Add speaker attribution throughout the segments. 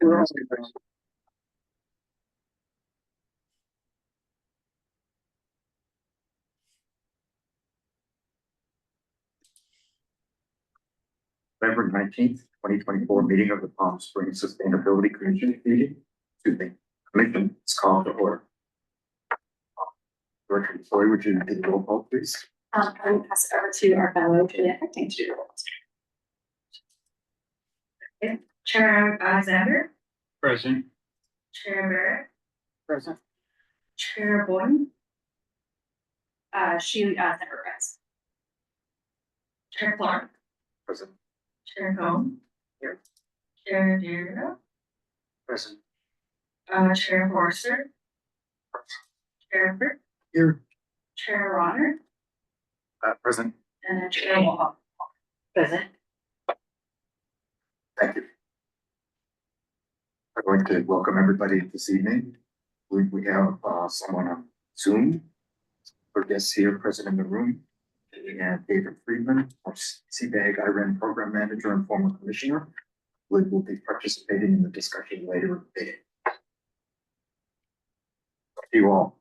Speaker 1: November 19th, 2024 meeting of the Palm Springs Sustainability Commission Commission is called to order. Director Floyd, would you do the roll call, please?
Speaker 2: I will pass it over to our fellow Julia Hecting to do the roll call. Okay. Chair Alexander.
Speaker 1: Present.
Speaker 2: Chair Barrett.
Speaker 1: Present.
Speaker 2: Chair Boyne. She never present. Chair Clark.
Speaker 1: Present.
Speaker 2: Chair Cohn.
Speaker 1: Here.
Speaker 2: Chair Deardo.
Speaker 1: Present.
Speaker 2: Chair Forster. Chair Frick.
Speaker 1: Here.
Speaker 2: Chair Ronner.
Speaker 1: Present.
Speaker 2: And then Chair Wall. Present.
Speaker 1: Thank you. I'm going to welcome everybody this evening. We have someone on Zoom. Our guests here present in the room. And David Friedman, our CBAG IREN Program Manager and former Commissioner, who will be participating in the discussion later in the meeting. Thank you all.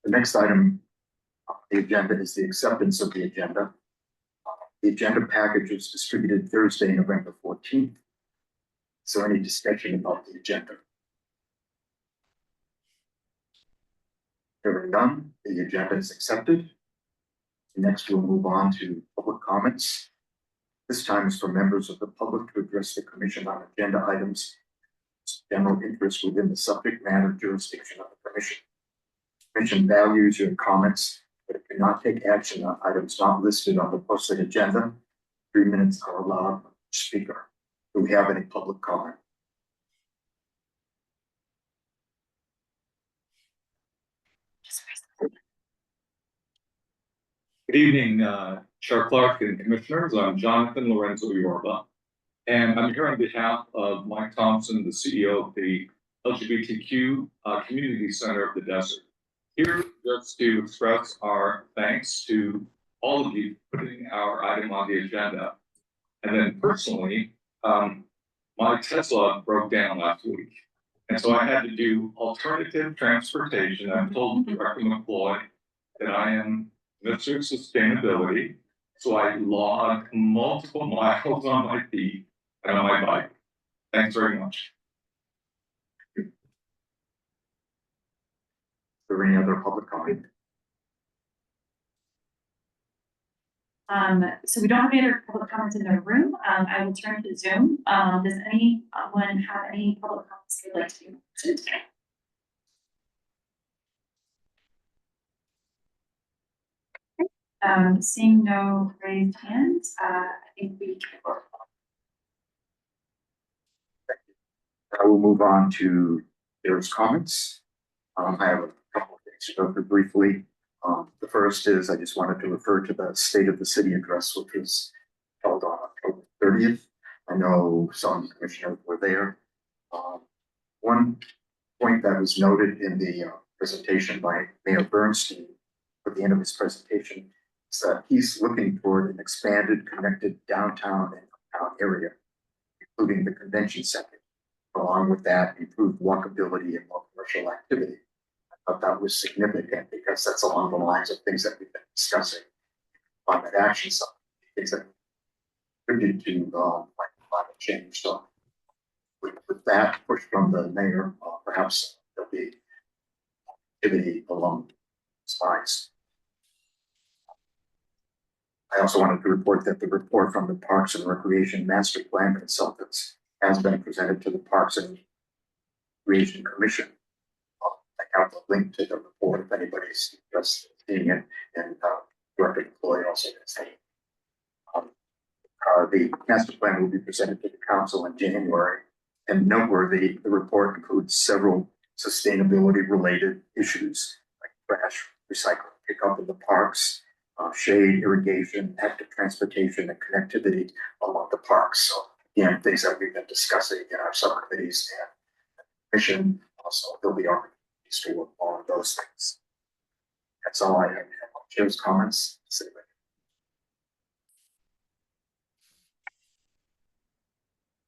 Speaker 1: The next item on the agenda is the acceptance of the agenda. The agenda package was distributed Thursday, November 14th. Is there any discussion about the agenda? Hearing none, the agenda is accepted. Next, we'll move on to public comments. This time is for members of the public to address the commission on agenda items of general interest within the subject matter jurisdiction of the commission. The commission values your comments, but it cannot take action on items not listed on the posted agenda. 3 minutes are allowed for each speaker. Do we have any public comment?
Speaker 3: Good evening, Chair Clark and Commissioners. I'm Jonathan Lorenzo Yorba, and I'm here on behalf of Mike Thompson, the CEO of the LGBTQ Community Center of the Desert. Here just to express our thanks to all of you for putting our item on the agenda. And then personally, my Tesla broke down last week. And so I had to do alternative transportation. I'm told Director McCloy that I am Mr. Sustainability. So I logged multiple miles on my feet and on my bike. Thanks very much.
Speaker 1: Is there any other public comment?
Speaker 2: So we don't have any other public comments in the room. I will turn to Zoom. Does anyone have any public comments they'd like to do today? Seeing no raised hands, I think we can go.
Speaker 1: I will move on to there's comments. I have a couple of things to go through briefly. The first is I just wanted to refer to the State of the City address, which was held on October 30th. I know some commissioners were there. One point that was noted in the presentation by Mayor Bernstein at the end of his presentation is that he's looking toward an expanded, connected downtown and uptown area, including the convention center. Along with that, improved walkability and more commercial activity. I thought that was significant because that's along the lines of things that we've been discussing on that action side, things that contribute to climate change. So with that push from the mayor, perhaps there'll be activity along those lines. I also wanted to report that the report from the Parks and Recreation Master Plan Consultants has been presented to the Parks and Recreation Commission. I have the link to the report if anybody's interested in seeing it, and Director McCloy also has it. The master plan will be presented to the council in January, and noteworthy, the report includes several sustainability related issues like trash recycling pickup in the parks, shade, irrigation, active transportation, and connectivity along the parks. So again, things that we've been discussing in our subcommittees and commission. Also, there'll be opportunities to work on those things. That's all I have. Chair's comments.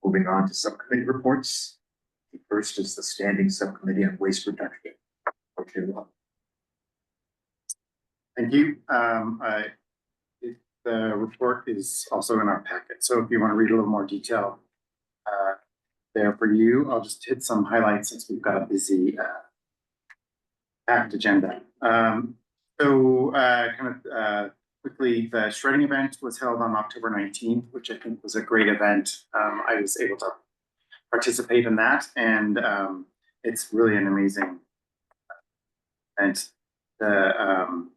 Speaker 1: Moving on to subcommittee reports. The first is the Standing Subcommittee on Waste Reduction. Okay, well,
Speaker 4: Thank you. The report is also in our packet, so if you want to read a little more detail there for you, I'll just hit some highlights since we've got a busy packed agenda. Quickly, the shredding event was held on October 19th, which I think was a great event. I was able to participate in that, and it's really an amazing event. The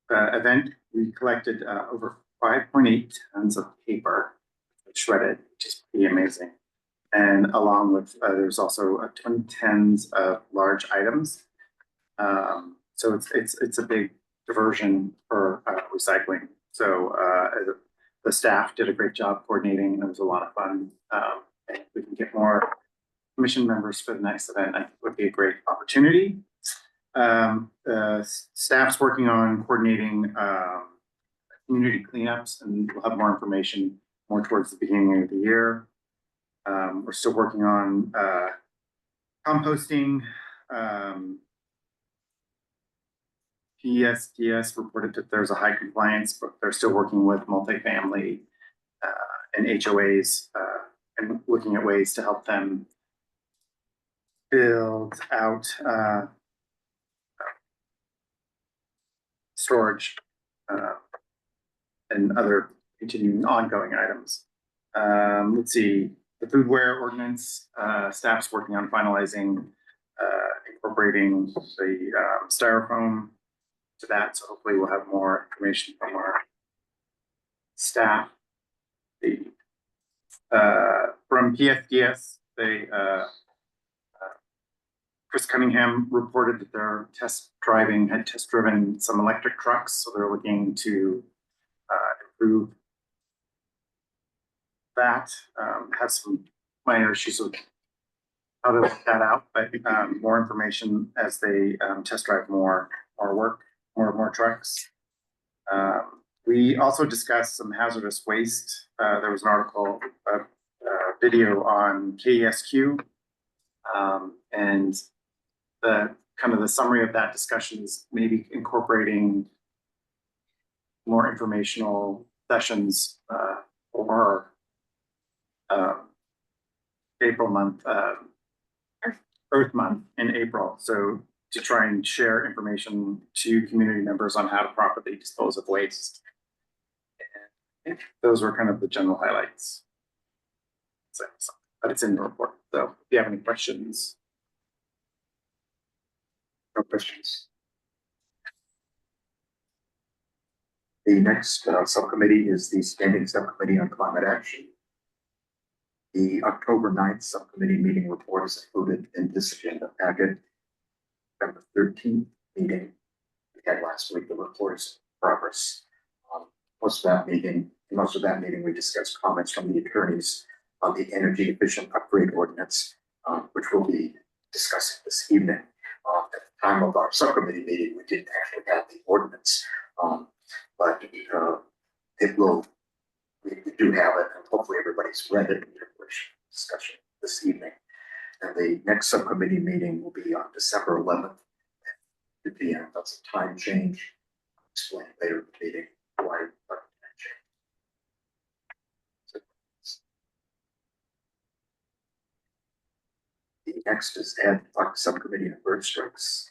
Speaker 4: event, we collected over 5.8 tons of paper shredded, which is pretty amazing. And along with, there's also 20 tons of large items. So it's a big diversion for recycling. So the staff did a great job coordinating, and it was a lot of fun. And if we can get more commission members for the next event, I think it would be a great opportunity. Staff's working on coordinating community cleanups, and we'll have more information more towards the beginning of the year. We're still working on composting. PSDS reported that there's a high compliance, but they're still working with multifamily and HOAs and looking at ways to help them build out storage and other continuing ongoing items. Let's see, the foodware ordinance, staff's working on finalizing, incorporating the styrofoam to that. So hopefully we'll have more information from our staff. From PSDS, Chris Cunningham reported that their had test driven some electric trucks. So they're looking to improve that, have some minor issues with how to work that out, but more information as they test drive more trucks. We also discussed some hazardous waste. There was an article, video on KESQ, and the summary of that discussion is maybe incorporating more informational sessions over April month, Earth Month in April. So to try and share information to community members on how to properly dispose of waste. And those were kind of the general highlights. So, but it's in the report. So if you have any questions.
Speaker 1: no questions. The next subcommittee is the Standing Subcommittee on Climate Action. The October 9th subcommittee meeting report is included in this agenda packet. November 13th meeting we had last week, the report is in progress. Most of that meeting, we discussed comments from the attorneys on the energy efficient upgrade ordinance, which we'll be discussing this evening. At the time of our subcommittee meeting, we didn't actually have the ordinance, but we do have it, and hopefully everybody's read it in your discussion this evening. And the next subcommittee meeting will be on December 11th at 2 p.m. That's a time change. I'll explain later in the meeting why that change. The next is ad hoc subcommittee on bird strikes.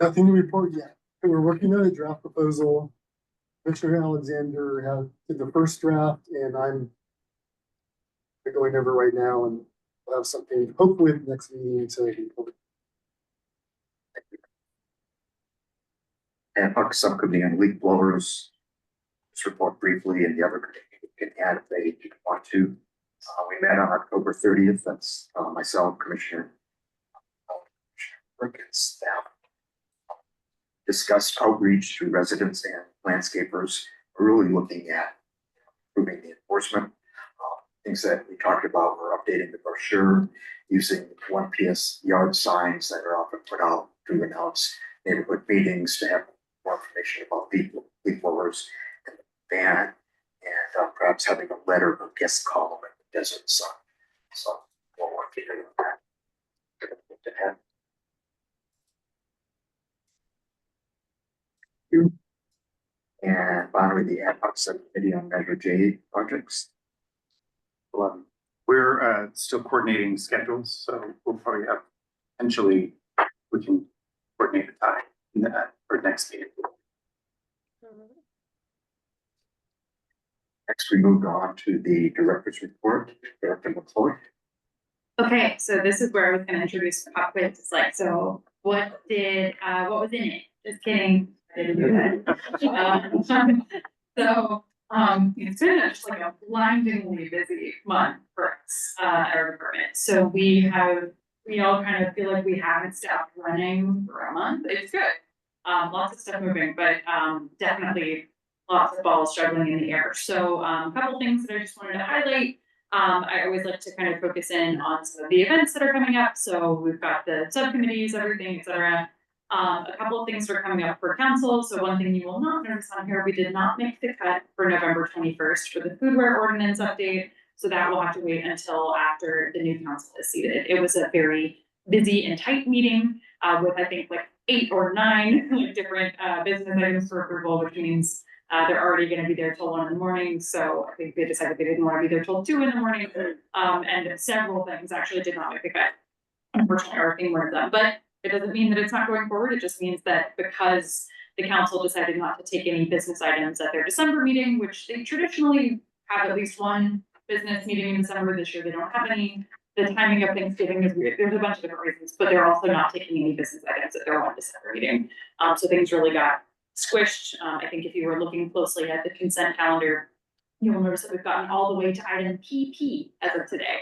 Speaker 5: Nothing to report yet. We're working on a draft proposal. Commissioner Alexander did the first draft, and I'm going over right now, and we'll have something hopefully at the next meeting so we can pull it.
Speaker 1: Ad hoc subcommittee on leaf blowers. Just report briefly, and the other committee can add if they want to. We met on October 30th. That's myself, Commissioner Perkins, staff. Discussed outreach to residents and landscapers. We're really looking at improving the enforcement. Things that we talked about were updating the brochure, using 1PS yard signs that are often put out to announce neighborhood meetings to have more information about leaf blowers and the ban, and perhaps having a letter of guest column at the Desert Sun. So we'll work together on that. Good to have you. And finally, the ad hoc subcommittee on Measure J projects.
Speaker 4: We're still coordinating schedules, so we'll probably have, potentially, we can coordinate the time in that for next meeting.
Speaker 1: Next, we moved on to the director's report, Director McCoy.
Speaker 2: Okay, so this is where I was gonna introduce the pop quiz. It's like, so what was in it? Just kidding. I didn't do that. It's been just like a blindingly busy month for us, at our department. So we all kind of feel like we haven't stopped running for a month. It's good. Lots of stuff moving, but, definitely lots of balls struggling in the air. So, a couple things that I just wanted to highlight. I always like to kind of focus in on some of the events that are coming up. So we've got the subcommittees, everything, et cetera. A couple of things are coming up for council. So one thing you will not notice on here, we did not make the cut for November 21st for the foodware ordinance update. So that will have to wait until after the new council is seated. It was a very busy and tight meeting, with I think like 8 or 9 like different business items for approval, which means they're already gonna be there till 1 in the morning, so I think they decided they didn't wanna be there till 2 in the morning. And several things actually did not make the cut. Unfortunately, our being one of them, but it doesn't mean that it's not going forward, it just means that because the council decided not to take any business items at their December meeting, which they traditionally have at least one business meeting in December. This year they don't have any. The timing of Thanksgiving is weird, there's a bunch of different reasons, but they're also not taking any business items at their one December meeting. So things really got squished. I think if you were looking closely at the consent calendar, you'll notice that we've gotten all the way to item PP as of today,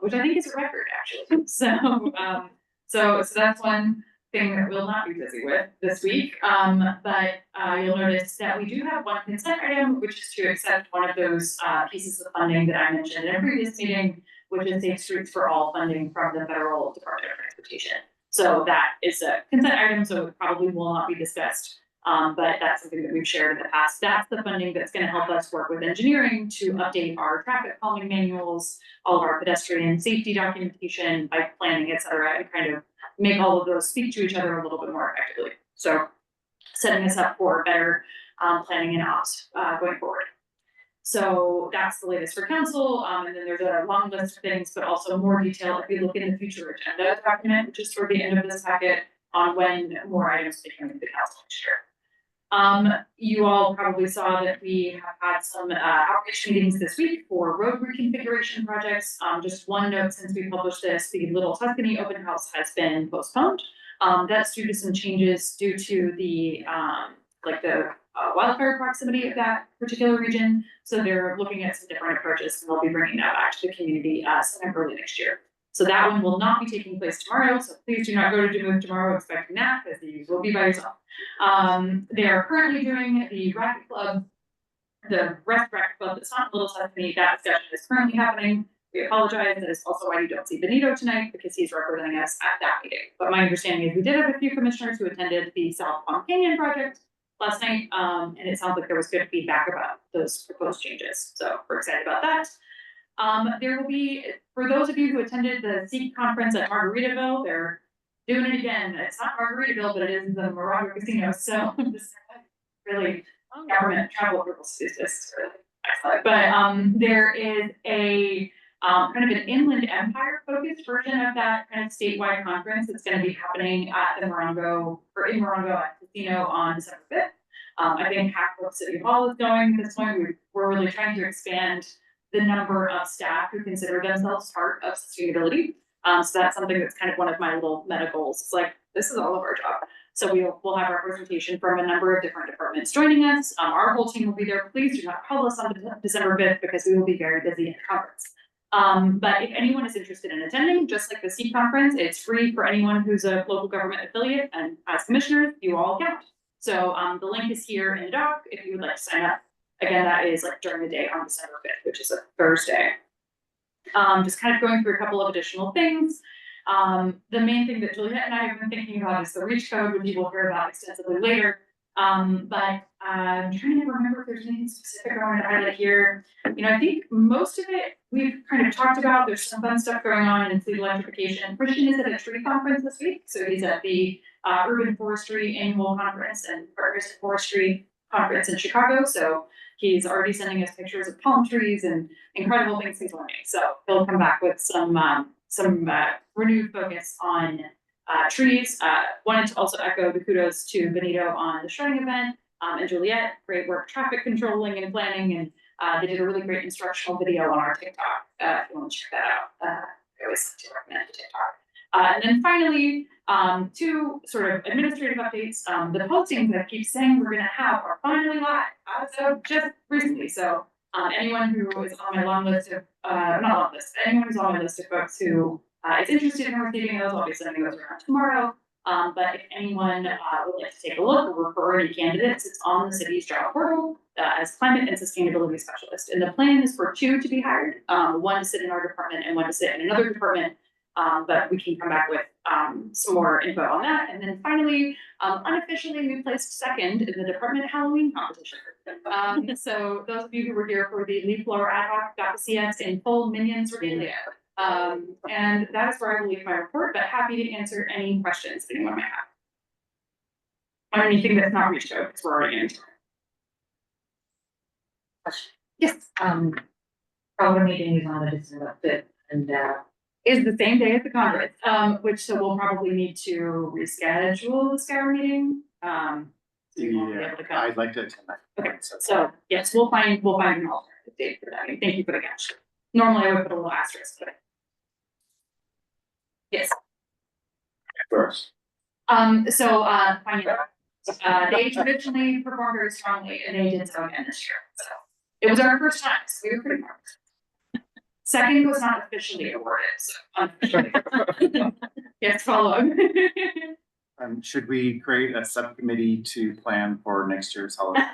Speaker 2: which I think is a record actually. So that's one thing that we'll not be busy with this week. But you'll notice that we do have one consent item, which is to accept one of those pieces of funding that I mentioned in a previous meeting, which is Safe Streets for All funding from the Federal Department of Transportation. So that is a consent item, so it probably will not be discussed. But that's something that we've shared in the past. That's the funding that's gonna help us work with engineering to update our traffic calming manuals, all of our pedestrian safety documentation, bike planning, et cetera, and kind of make all of those speak to each other a little bit more effectively. So setting us up for better planning and ops going forward. So that's the latest for council, and then there's a long list of things, but also more detail if you look in the future agenda document, which is toward the end of this packet, on when more items will be coming to the council next year. You all probably saw that we have had some outreach meetings this week for road reconfiguration projects. Just one note, since we published this, the Little Tuscany open house has been postponed. That's due to some changes due to the wildfire proximity of that particular region. So they're looking at some different approaches, and they'll be bringing that back to the community sometime early next year. So that one will not be taking place tomorrow, so please do not go to Duluth tomorrow expecting that, because you will be by yourself. They are currently doing the racket club, the rest racket club, that's not Little Tuscany, that discussion is currently happening. We apologize, that is also why you don't see Benito tonight, because he's representing us at that meeting. But my understanding is we did have a few commissioners who attended the South Palm Canyon project last night, and it sounds like there was good feedback about those proposed changes, so we're excited about that. There will be, for those of you who attended the SEEK conference at Margaritaville, they're doing it again. It's not Margaritaville, but it is the Morongo Casino, so just really government travel approvals is just really excellent. But there is a kind of an Inland Empire focused version of that kind of statewide conference that's going to be happening at the Morongo, or in Morongo at Casino on December 5th. I think Hackworth City Hall is going at this point. We're really trying to expand the number of staff who consider themselves part of sustainability. So that's something that's kind of one of my little meta goals. It's like, this is all of our job. So we'll have representation from a number of different departments joining us. Our whole team will be there. Please do not call us on December 5th because we will be very busy at the conference. But if anyone is interested in attending, just like the SEEK conference, it's free for anyone who's a local government affiliate, and as commissioners, you all count. So the link is here in the doc if you would like to sign up. Again, that is like during the day on December 5th, which is a Thursday. Just kind of going through a couple of additional things. The main thing that Juliet and I have been thinking about is the REACH code, which you will hear about extensively later. But I'm trying to remember if there's anything specific I wanted to highlight here. You know, I think most of it we've kind of talked about. There's some fun stuff going on in fleet electrification. Christian is at a tree conference this week, so he's at the Urban Forestry Annual Conference and Partners in Forestry Conference in Chicago. So he's already sending us pictures of palm trees and incredible things he's learning. So he'll come back with some renewed focus on trees. Wanted to also echo the kudos to Benito on the shredding event. And Juliet, great work traffic controlling and planning, and they did a really great instructional video on our TikTok. If you want to check that out, I always recommend TikTok. And then finally, two sort of administrative updates. The postings that I keep saying we're going to have are finally live. So just recently. So anyone who is on my long list of, not long list, anyone who's on my list of folks who is interested in receiving those, I'll be sending those around tomorrow. But if anyone would like to take a look or refer any candidates, it's on the city's job portal as climate and sustainability specialist. And the plan is for 2 to be hired, 1 to sit in our department and 1 to sit in another department. But we can come back with some more info on that. And then finally, unofficially, we placed second in the department Halloween competition. So those of you who were here for the leaf blower ad hoc got to see us in full Minions regalia. And that is where I will leave my report, but happy to answer any questions anyone might have. On anything that's not reached out, because we're already in. Yes,
Speaker 6: Our meeting is on the December 5th, and
Speaker 2: is the same day as the conference, which so we'll probably need to reschedule the SCAR meeting. So you won't be able to come.
Speaker 4: I'd like to attend that.
Speaker 2: Okay, so yes, we'll find an alternative date for that. Thank you for the catch. Normally I would put a little asterisk, but. Yes.
Speaker 1: First,
Speaker 2: Finance. They traditionally perform very strongly and they did so again this year, so. It was our first time, so we were pretty proud. Second was not officially awarded, so unofficially. Yes, follow up.
Speaker 4: Should we create a subcommittee to plan for next year's holiday?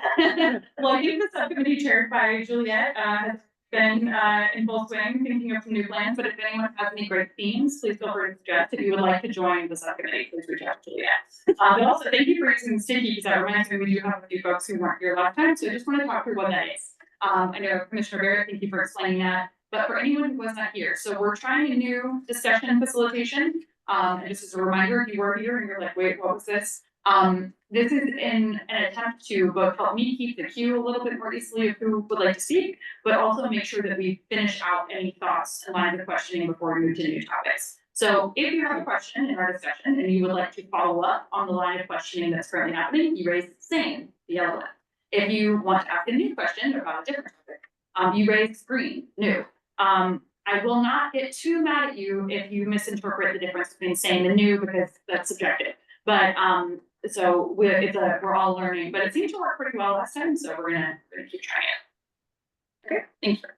Speaker 2: Well, I think the subcommittee chaired by Juliet has been in full swing, thinking of some new plans, but if anyone has any great themes, please feel free to suggest. If you would like to join the subcommittee, please reach out to Juliet. But also, thank you for using sticky, because that reminds me, we do have a few folks who weren't here last time, so I just want to talk through what that is. I know Commissioner Barrett, thank you for explaining that, but for anyone who was not here, so we're trying a new discussion facilitation. And just as a reminder, if you were here and you're like, wait, what was this? This is in an attempt to both help me keep the queue a little bit more easily of who would like to speak, but also make sure that we finish out any thoughts and lines of questioning before we move to new topics. So if you have a question in our discussion and you would like to follow up on the line of questioning that's currently happening, you raise the same, the yellow one. If you want to ask a new question about a different topic, you raise green, new. I will not get too mad at you if you misinterpret the difference between saying the new, because that's subjective. But so we're all learning, but it seemed to work pretty well last time, so we're gonna keep trying it. Okay, thank you.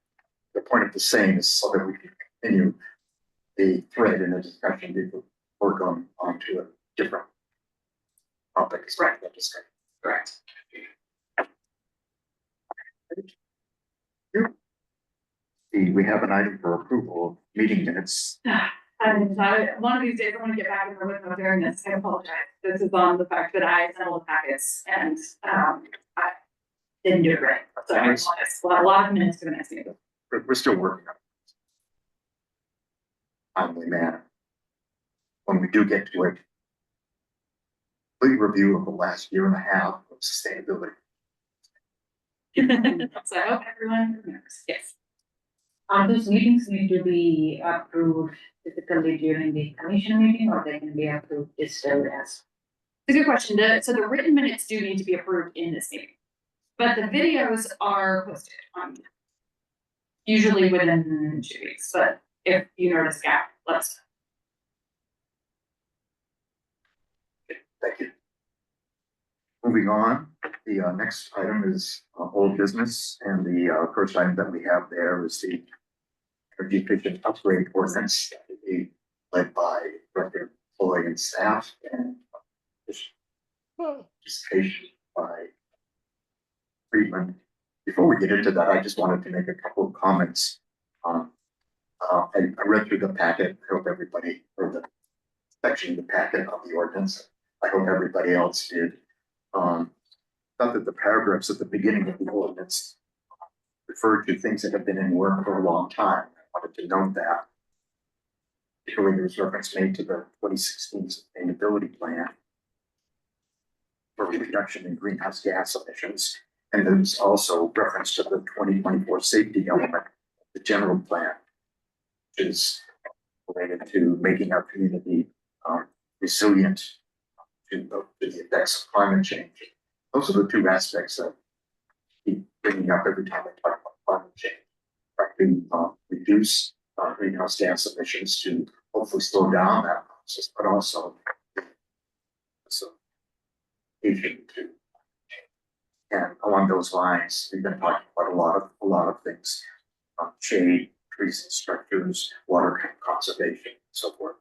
Speaker 1: the point of the same is so that we can continue the thread in the discussion before we're going on to a different topic.
Speaker 2: Right.
Speaker 1: That discussion.
Speaker 2: Correct.
Speaker 1: We have an item for approval of meeting minutes.
Speaker 2: And one of these days I want to get back in the rhythm of doing this. I apologize. This is on the fact that I assembled the packets and I didn't do it right. So I apologize. We'll have a lot of minutes for the next meeting.
Speaker 1: We're still working on it. Timely manner. When we do get to it, complete review of the last year and a half of sustainability.
Speaker 2: So I hope everyone remembers. Yes.
Speaker 6: those meetings need to be approved typically during the commission meeting, or they can be approved still as?
Speaker 2: It's a good question. So the written minutes do need to be approved in this meeting. But the videos are posted on usually within 2 weeks, but if you notice a gap, let us
Speaker 1: Thank you. Moving on, the next item is old business, and the first item that we have there is the energy efficient upgrade ordinance that will be led by Director Floyd and staff, and participation by Friedman. Before we get into that, I just wanted to make a couple of comments. I read through the packet. I hope everybody, or the section of the packet of the ordinance. I hope everybody else did. thought that the paragraphs at the beginning of the ordinance referred to things that have been in work for a long time. I wanted to note that. Particularly, there was reference made to the 2016 sustainability plan for reduction in greenhouse gas emissions. And there's also reference to the 2024 safety element, the general plan, which is related to making our community resilient to the effects of climate change. Those are the two aspects that keep bringing up every time I talk about climate change. Trying to reduce greenhouse gas emissions to hopefully slow down that process, but also so agent to. And along those lines, we've been talking about a lot of things, shade, trees and structures, water conservation, and so forth.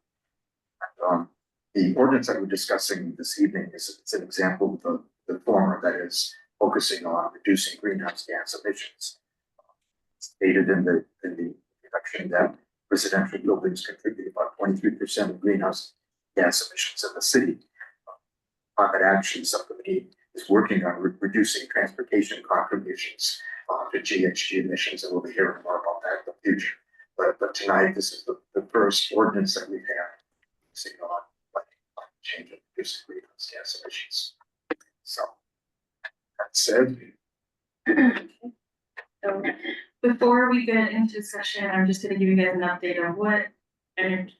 Speaker 1: The ordinance that we're discussing this evening is an example of the former, that is focusing on reducing greenhouse gas emissions. Stated in the reduction that residential buildings contribute about 23% of greenhouse gas emissions in the city. Climate Action Subcommittee is working on reducing transportation contributions to GHG emissions, and we'll be hearing more about that in the future. But tonight, this is the first ordinance that we've had focusing on climate change and reducing greenhouse gas emissions. So that said.
Speaker 2: So before we get into session, I'm just gonna give you guys an update on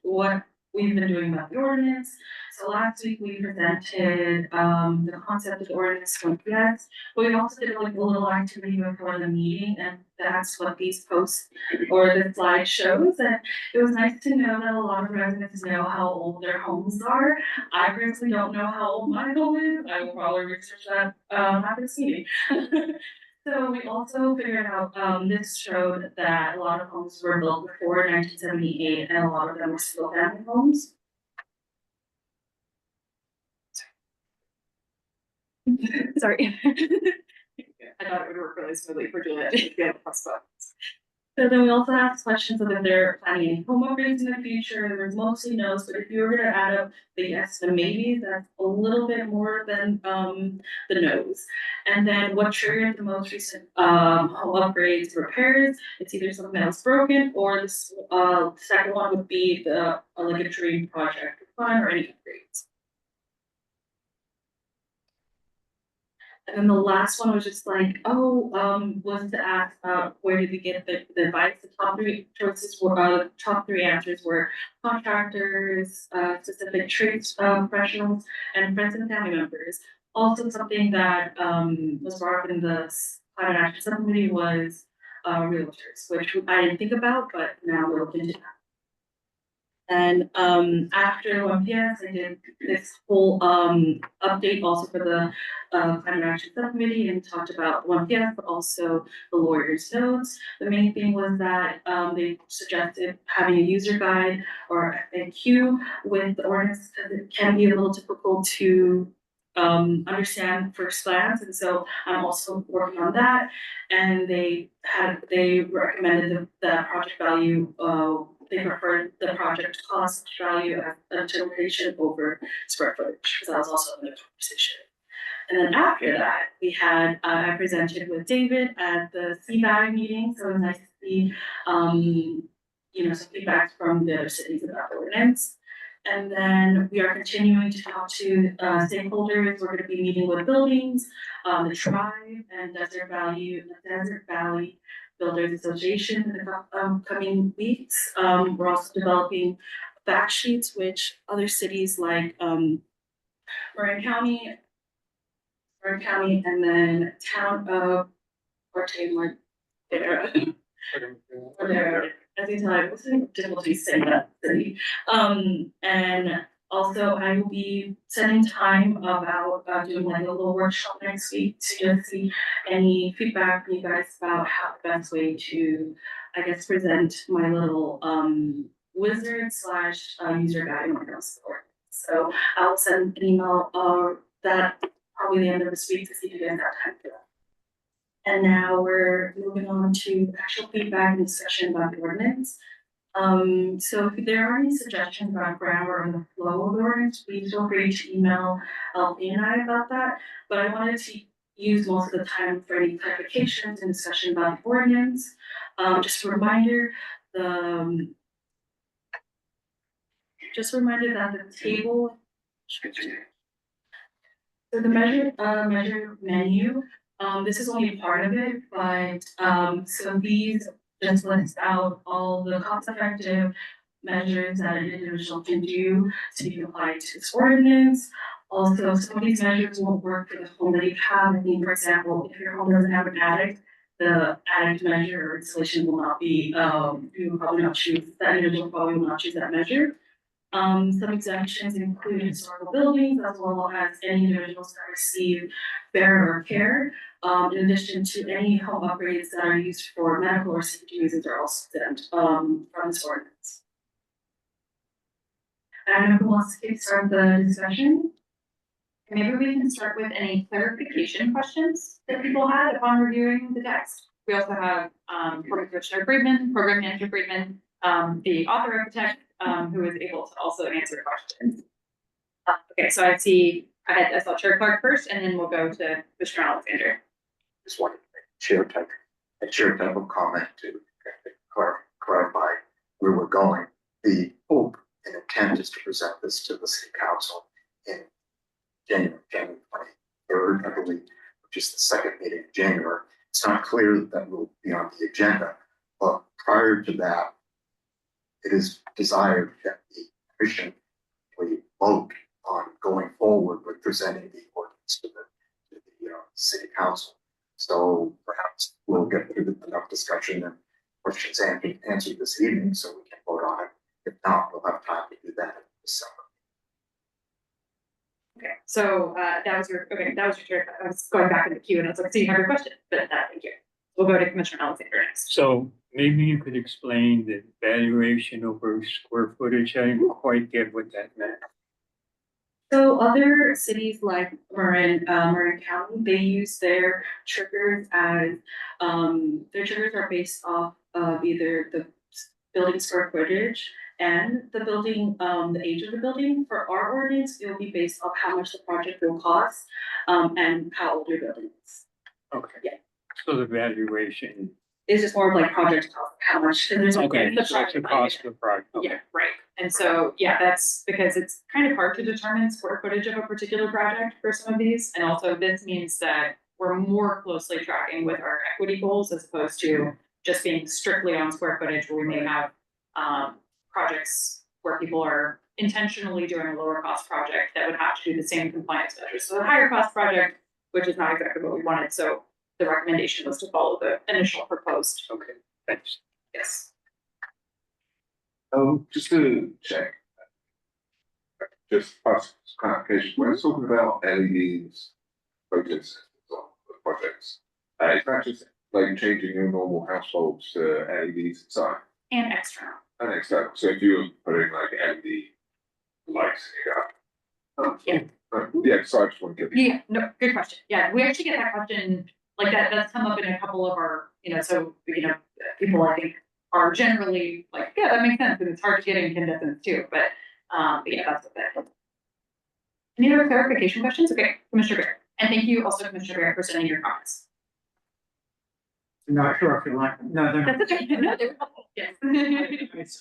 Speaker 2: what we've been doing about the ordinance. So last week we presented the concept of the ordinance from PS, but we also did like a little activity before the meeting, and that's what these posts or the slide shows. And it was nice to know that a lot of residents know how old their homes are. I personally don't know how old my home is. I will probably research that after this meeting. So we also figured out, this showed that a lot of homes were built before 1978, and a lot of them were single family homes. Sorry. I thought it would work really smoothly for Juliet to get the plus buttons. So then we also asked questions of if they're planning any home upgrades in the future. There's mostly no's, but if you were gonna add up the yes and maybes, that's a little bit more than the no's. And then what triggered the most recent home upgrades repairs? It's either something that was broken, or this second one would be the like a dream project fund or any upgrades. And then the last one was just like, was to ask where did we get the advice? The top three choices were top three answers were contractors, specific trades professionals, and friends and family members. Also, something that was brought up in the climate action subcommittee was realtors, which I didn't think about, but now we'll look into that. And after 1 PS, I did this whole update also for the climate action subcommittee, and talked about 1 PS, but also the lawyer's notes. The main thing was that they suggested having a user guide or FAQ with the ordinance, because it can be a little difficult to understand first glance, and so I'm also working on that. And they recommended the project value. They preferred the project cost value as interpretation over square footage, because that was also in the conversation. And then after that, we had I presented with David at the CVAG meeting, so it was nice to see some feedback from the other cities about the ordinance. And then we are continuing to talk to stakeholders. We're going to be meeting with buildings, the tribe, and Desert Valley Builders Association in the coming weeks. We're also developing fact sheets, which other cities like Marin County, and then town of Portland, as you tell, I was having difficulty saying that city. And also I will be setting time about doing like a little workshop next week to just see any feedback from you guys about how the best way to, I guess, present my little wizard / user guide when it comes to work. So I'll send an email that probably the end of this week to see if you guys have time for that. And now we're moving on to actual feedback and discussion about the ordinance. So if there are any suggestions about grammar and the flow of the ordinance, please feel free to email LP and I about that. But I wanted to
Speaker 7: use most of the time for any clarifications and discussion about the ordinance. Just a reminder, that the table. So the measure menu, this is only part of it, but, so these just list out all the cost effective measures that an individual can do to be applied to this ordinance. Also, some of these measures won't work for the home that you have. I mean, for example, if your home doesn't have an attic, the attic measure or installation will not be, you will probably not choose, that individual probably will not choose that measure. Some exemptions include historical buildings as well as any individuals that receive bearer care. In addition to any home upgrades that are used for medical or safety reasons are also exempt, from this ordinance. I don't know who wants to start the discussion.
Speaker 2: Maybe we can start with any clarification questions that people had upon reviewing the text. We also have, Commissioner Friedman, Program Manager Friedman, the author of the text, who is able to also answer questions. Okay, so I saw Chair Clark first, and then we'll go to Mr. Alexander.
Speaker 1: Just wanted to make a chair type of comment to clarify where we're going. The hope and intent is to present this to the city council in January 23rd, I believe, which is the second meeting in January. It's not clear that will be on the agenda, but prior to that, it is desired that the commission will vote on going forward with presenting the ordinance to the city council. So perhaps we'll get through enough discussion and questions answered this evening so we can vote on it. If not, we'll have time to do that in December.
Speaker 2: Okay, so that was your turn. I was going back in the queue and I was like, so you have your question, but thank you. We'll go to Commissioner Alexander next.
Speaker 8: So maybe you could explain the valuation over square footage. I didn't quite get what that meant.
Speaker 7: So other cities like Marin County, they use their triggers as, their triggers are based off of either the building square footage and the building, the age of the building. For our ordinance, it will be based off how much the project will cost, and how old your building is.
Speaker 8: Okay.
Speaker 7: Yeah.
Speaker 8: So the valuation.
Speaker 7: It's just more of like project cost, how much, and there's
Speaker 8: Okay,
Speaker 7: the
Speaker 8: so it's the cost of the project. Okay.
Speaker 2: Yeah, right. And so, yeah, that's because it's kind of hard to determine square footage of a particular project for some of these. And also this means that we're more closely tracking with our equity goals as opposed to just being strictly on square footage where we may have projects where people are intentionally doing a lower cost project that would have to do the same compliance measures. So a higher cost project, which is not exactly what we wanted. So the recommendation was to follow the initial proposed.
Speaker 8: Okay, thanks.
Speaker 2: Yes.
Speaker 9: Just to check. Just ask clarification, when it's talking about LEDs, projects, it's not just like changing your normal house bulbs to LEDs inside
Speaker 2: And external.
Speaker 9: and external, so if you're putting like LED lights here. Yeah, so I just want to get.
Speaker 2: Yeah, no, good question. Yeah, we actually get that question, like that's come up in a couple of our, people I think are generally like, yeah, that makes sense, and it's hard to get incandescents too, but yeah, that's what that is. Any other clarification questions? Okay, Commissioner Bear. And thank you also, Commissioner Bear, for sending your comments.
Speaker 10: Not sure if you like, no, they're not.
Speaker 2: That's okay. No, they were helpful. Yes.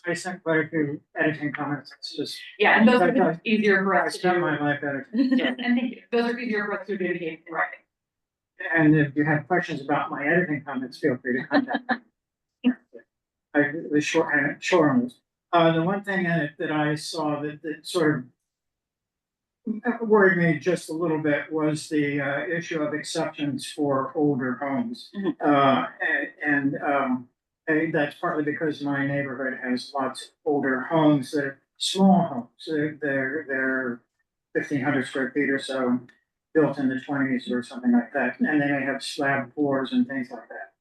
Speaker 10: I sent quite a few editing comments, it's just.
Speaker 2: Yeah, and those
Speaker 10: That
Speaker 2: are
Speaker 10: does-
Speaker 2: easier for
Speaker 10: I
Speaker 2: us to
Speaker 10: spent
Speaker 2: do.
Speaker 10: my life editing.
Speaker 2: Yes, and thank you. Those are easier for us to communicate in writing.
Speaker 10: And if you have questions about my editing comments, feel free to contact me. The short ones. The one thing in it that I saw that sort of worried me just a little bit was the issue of exceptions for older homes. And that's partly because my neighborhood has lots of older homes that are small homes. They're 1,500 square feet or so, built in the 20s or something like that, and they may have slab floors and things like that.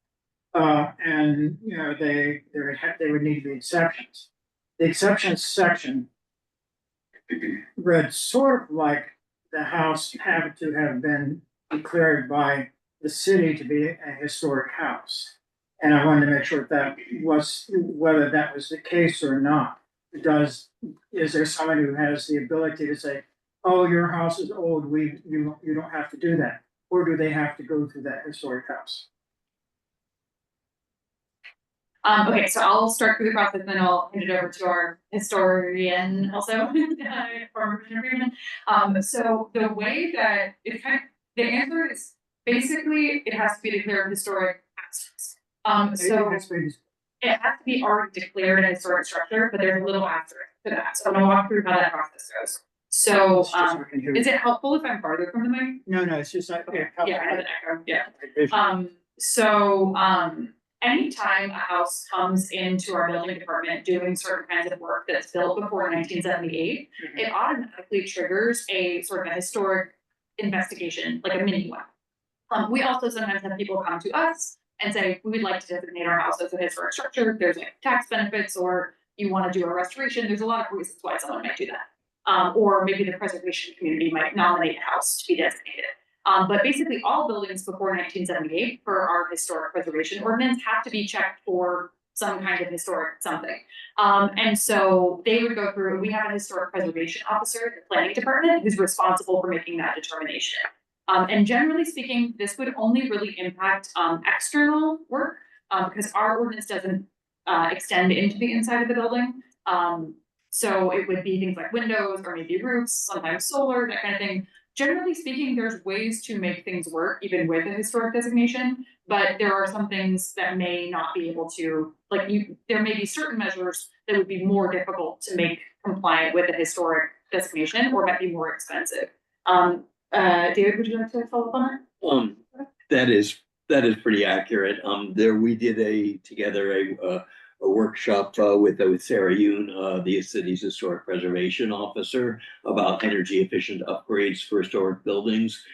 Speaker 10: And they would need to be exceptions. The exceptions section read sort of like the house had to have been declared by the city to be a historic house. And I wanted to make sure that was, whether that was the case or not. Is there someone who has the ability to say, oh, your house is old, you don't have to do that? or do they have to go through that historic house?
Speaker 2: Okay, so I'll start through the process, then I'll hand it over to our historian also, former Commissioner Freeman. So the way that it kind of, the answer is basically it has to be declared historic assets. So it has to be already declared a historic structure, but there's a little asterisk to that. So I'm gonna walk through how that process goes. So,
Speaker 10: It's just so I can hear
Speaker 2: is
Speaker 10: you.
Speaker 2: it helpful if I'm farther from the mic?
Speaker 10: No, it's just like, okay.
Speaker 2: Yeah, I have an echo, yeah. Anytime a house comes into our building department doing certain kinds of work that's built before 1978, it automatically triggers a sort of a historic investigation, like a mini one. We also sometimes have people come to us and say, we would like to designate our house as a historic structure, there's like tax benefits, or you wanna do a restoration, there's a lot of reasons why someone might do that. Or maybe the preservation community might nominate a house to be designated. But basically all buildings before 1978 for our historic preservation ordinance have to be checked for some kind of historic something. And so they would go through, we have a historic preservation officer at the planning department who's responsible for making that determination. And generally speaking, this would only really impact external work because our ordinance doesn't extend into the inside of the building. So it would be things like windows or maybe roofs, sometimes solar, that kind of thing. Generally speaking, there's ways to make things work even with a historic designation, but there are some things that may not be able to, like there may be certain measures that would be more difficult to make compliant with a historic designation or might be more expensive. David, would you like to follow up on that?
Speaker 11: That is pretty accurate. We did together a workshop with Sarah Yoon, the city's historic preservation officer, about energy efficient upgrades for historic buildings.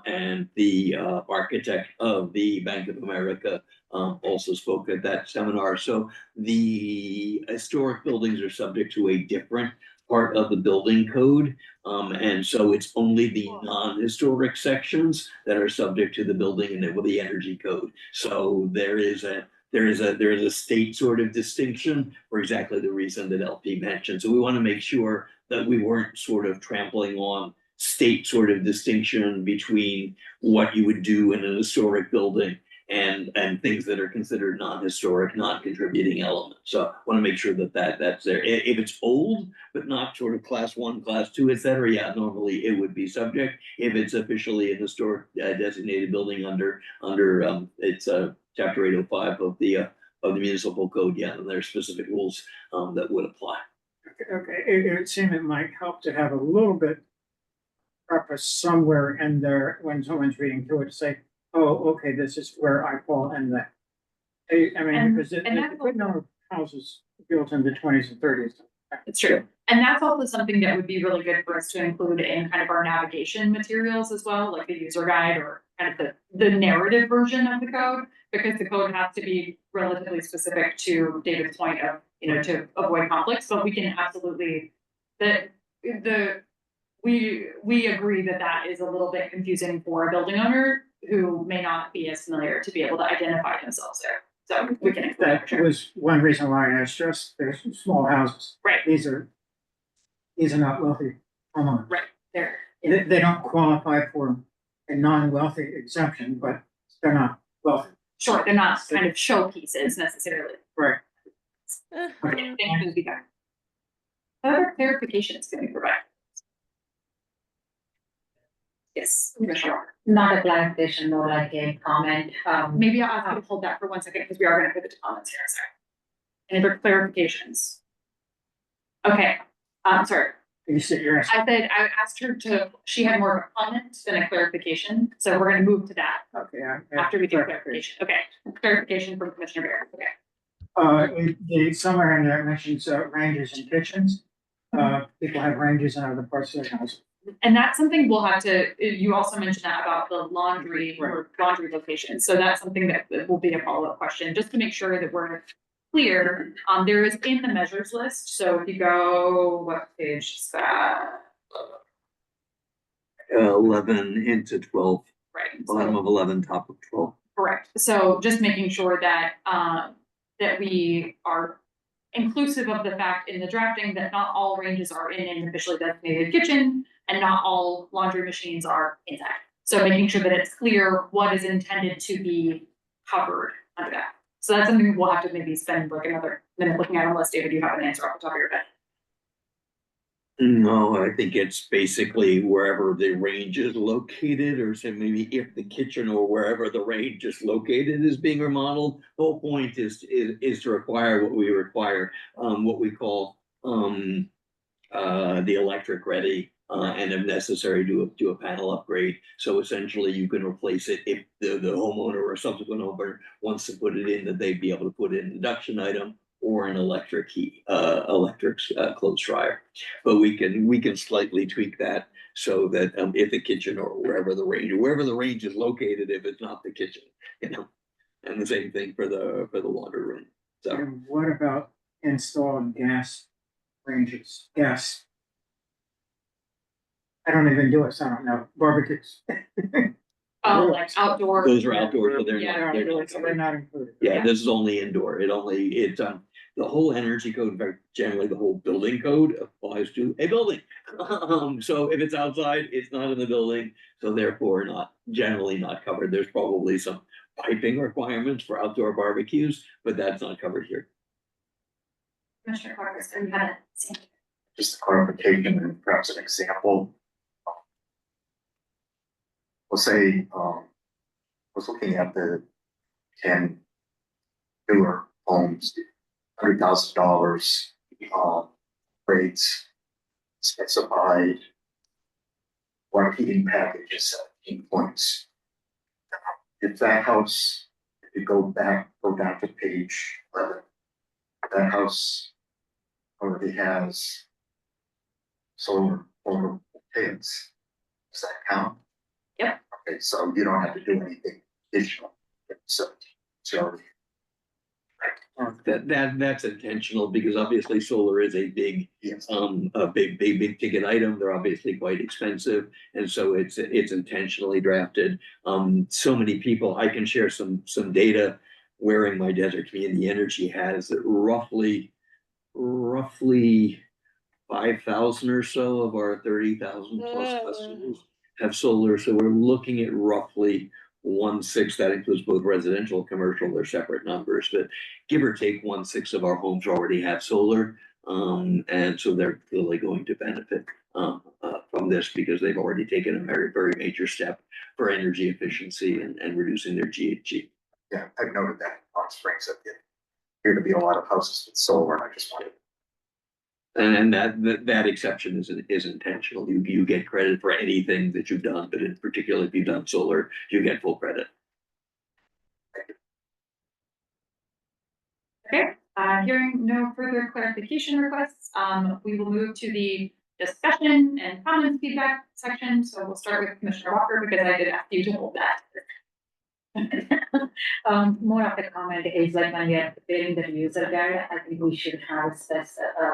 Speaker 11: And the architect of the Bank of America also spoke at that seminar. So the historic buildings are subject to a different part of the building code. And so it's only the non-historic sections that are subject to the building and with the energy code. So there is a state sort of distinction for exactly the reason that LP mentioned. So we want to make sure that we weren't sort of trampling on state sort of distinction between what you would do in an historic building and things that are considered non-historic, non-contributing elements. So I want to make sure that that's there. If it's old, but not sort of class 1, class 2, et cetera, yeah, normally it would be subject. If it's officially a historic designated building under it's chapter 805 of the municipal code, yeah, and there are specific rules that would apply.
Speaker 10: Okay, it would seem it might help to have a little bit preface somewhere in there when someone's reading through it to say, oh, okay, this is where I fall in that. I mean, because there's a good number of houses built in the 20s and 30s.
Speaker 2: It's true. And that's also something that would be really good for us to include in kind of our navigation materials as well, like the user guide or kind of the narrative version of the code, because the code has to be relatively specific to David's point of, to avoid conflicts, but we can absolutely, we agree that is a little bit confusing for a building owner who may not be as familiar to be able to identify themselves there. So we can explain.
Speaker 10: That was one reason why I stressed there's small houses.
Speaker 2: Right.
Speaker 10: These are not wealthy homeowners.
Speaker 2: Right, there.
Speaker 10: They don't qualify for a non-wealthy exemption, but they're not wealthy.
Speaker 2: Sure, they're not kind of showpieces necessarily.
Speaker 10: Right.
Speaker 2: Okay, thank you. Other clarifications can we provide? Yes, Commissioner.
Speaker 6: Not a clarification, more like a comment.
Speaker 2: Maybe I'll ask you to hold that for 1 second because we are going to pivot to comments here. Sorry. Any other clarifications? Okay, sorry.
Speaker 10: You sit your ass.
Speaker 2: I said I asked her to. She had more of a comment than a clarification, so we're going to move to that
Speaker 10: Okay.
Speaker 2: after we do clarification. Okay, clarification from Commissioner Bear. Okay.
Speaker 10: Somewhere in there it mentions ranges and kitchens. People have ranges in other parts of their house.
Speaker 2: And that's something we'll have to, you also mentioned that about the laundry or laundry location. So that's something that will be a follow-up question, just to make sure that we're clear. There is in the measures list. So if you go, what page is that?
Speaker 11: 11 into 12,
Speaker 2: Right.
Speaker 11: bottom of 11, top of 12.
Speaker 2: Correct. So just making sure that, that we are inclusive of the fact in the drafting that not all ranges are in an officially designated kitchen and not all laundry machines are inside. So making sure that it's clear what is intended to be covered under that. So that's something we'll have to maybe spend like another minute looking at, unless David, you have an answer off the top of your head.
Speaker 11: No, I think it's basically wherever the range is located, or say maybe if the kitchen or wherever the range is located is being remodeled. The whole point is to require what we require, what we call, the electric ready, and if necessary, do a panel upgrade. So essentially you can replace it if the homeowner or subsequent owner wants to put it in, that they'd be able to put in an induction item or an electric heat, clothes dryer. But we can slightly tweak that so that, if the kitchen or wherever the range is located, if it's not the kitchen, you know. And the same thing for the laundry room, so.
Speaker 10: And what about installing gas ranges, gas? I don't even do it, so I don't know, barbecues.
Speaker 2: Oh, like outdoor.
Speaker 11: Those are outdoors, so they're
Speaker 2: Yeah,
Speaker 11: not, they're not
Speaker 10: So they're
Speaker 11: covered.
Speaker 10: not included.
Speaker 11: Yeah, this is only indoor. It's the whole energy code, in fact, generally the whole building code applies to a building. So if it's outside, it's not in the building, so therefore generally not covered. There's probably some piping requirements for outdoor barbecues, but that's not covered here.
Speaker 2: Commissioner Parker, so you had it.
Speaker 1: Just a clarification and perhaps an example. We'll say, was looking at the 10 newer homes, $100,000, rates specified. Water heating package is 17 points. If that house, if you go down to page 11, that house already has solar photovoltaics. Does that count?
Speaker 2: Yep.
Speaker 1: Okay, so you don't have to do anything additional. So it's already.
Speaker 11: That's intentional, because obviously solar is a big,
Speaker 1: Yes.
Speaker 11: a big ticket item. They're obviously quite expensive. And so it's intentionally drafted. So many people, I can share some data wearing my Desert Community Energy hat, is that roughly 5,000 or so of our 30,000 plus customers have solar. So we're looking at roughly 1/6. That includes both residential and commercial. They're separate numbers, but give or take 1/6 of our homes already have solar. And so they're clearly going to benefit from this, because they've already taken a very, very major step for energy efficiency and reducing their GHG.
Speaker 1: Yeah, I've noted that on Springs that there appear to be a lot of houses with solar, and I just wanted.
Speaker 11: And that exception is intentional. You get credit for anything that you've done, but in particular, if you've done solar, you get full credit.
Speaker 2: Okay, hearing no further clarification requests, we will move to the discussion and comments feedback section. So we'll start with Commissioner Walker, because I did ask you to hold that.
Speaker 6: More of the comment is like when we are preparing the user guide, I think we should have a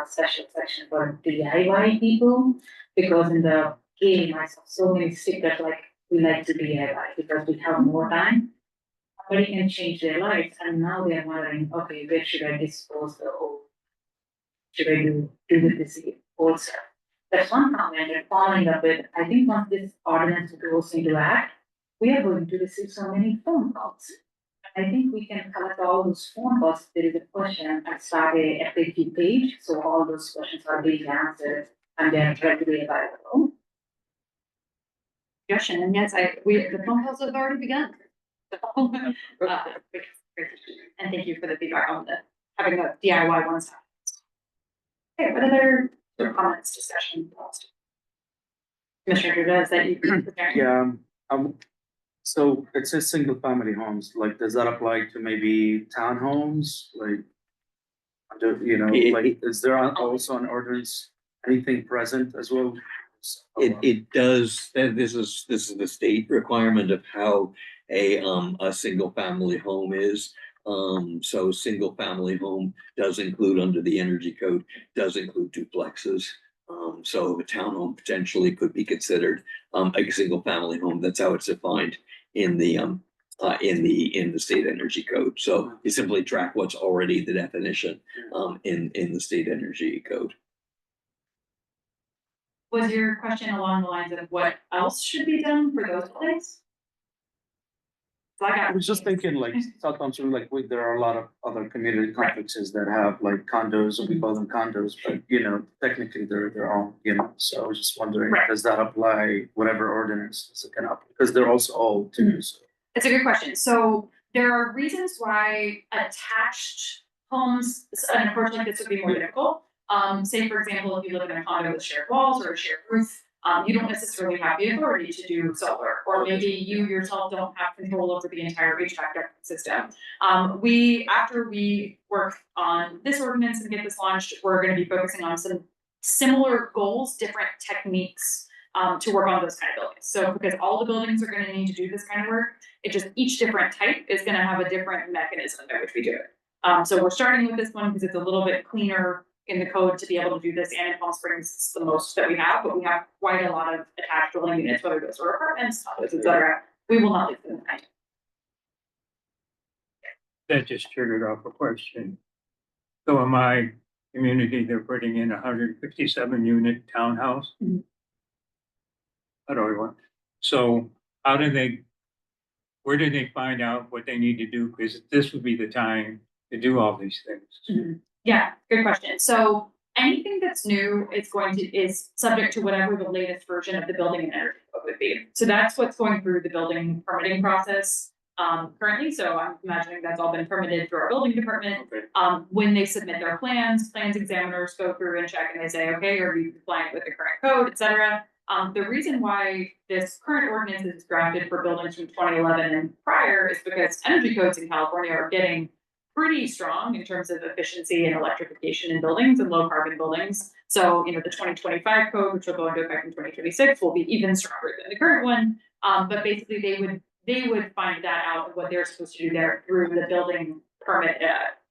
Speaker 6: special section for DIY people. Because in the game, I saw so many stickers like, we like to DIY because we have more time. Somebody can change their lives, and now they are wondering, okay, where should I dispose the old? Should I do with this old stuff? That's one comment, and following up with, I think once this ordinance goes into act, we are going to receive so many phone calls. I think we can collect all those phone calls. There is a question and start a FAQ page, so all those questions are being answered and they're readily available.
Speaker 2: Discussion, and yes, the phone calls have already begun. So, and thank you for the feedback on having the DIY ones. Okay, what other comments, discussion? Commissioner Gervais, that you preparing?
Speaker 12: Yeah, so it says single family homes, like, does that apply to maybe townhomes, like? Is there also an ordinance, anything present as well?
Speaker 11: It does, this is the state requirement of how a single family home is. So single family home does include, under the energy code, does include duplexes. So a townhome potentially could be considered a single family home. That's how it's defined in the state energy code. So you simply track what's already the definition in the state energy code.
Speaker 2: was your question along the lines of what else should be done for those buildings? So
Speaker 12: I was just thinking like Southampton, like there are a lot of other community complexes that have like condos, and we call them condos, but you know, technically they're their own, you know, so I was just wondering,
Speaker 2: Right.
Speaker 12: does that apply, whatever ordinance it can apply, because they're also old too, so.
Speaker 2: It's a good question. So there are reasons why attached homes, an approach like this would be more difficult. Say for example, if you live in a condo with shared walls or a shared roof, you don't necessarily have the authority to do solar, or maybe you yourself don't have control over the entire HVAC system. After we work on this ordinance and get this launched, we're gonna be focusing on some similar goals, different techniques to work on those kind of buildings. So because all the buildings are gonna need to do this kind of work, it just, each different type is gonna have a different mechanism by which we do it. So we're starting with this one because it's a little bit cleaner in the code to be able to do this, and in Palm Springs, it's the most that we have, but we have quite a lot of attached dwelling units, whether those are apartments, condos, et cetera. We will not leave them behind.
Speaker 8: That just triggered off a question. So in my community, they're putting in 157 unit townhouse.
Speaker 2: Mhm.
Speaker 8: How do I want? So where do they find out what they need to do? Because this would be the time to do all these things.
Speaker 2: Yeah, good question. So anything that's new is subject to whatever the latest version of the building and energy code would be. So that's what's going through the building permitting process currently. So I'm imagining that's all been permitted through our building department.
Speaker 8: Okay.
Speaker 2: When they submit their plans examiners go through and check and they say, okay, are you compliant with the current code, et cetera. The reason why this current ordinance is drafted for buildings from 2011 and prior is because energy codes in California are getting pretty strong in terms of efficiency and electrification in buildings and low carbon buildings. So, you know, the 2025 code, which will go into effect in 2026, will be even stronger than the current one. But basically they would find that out, what they're supposed to do there through the building permit,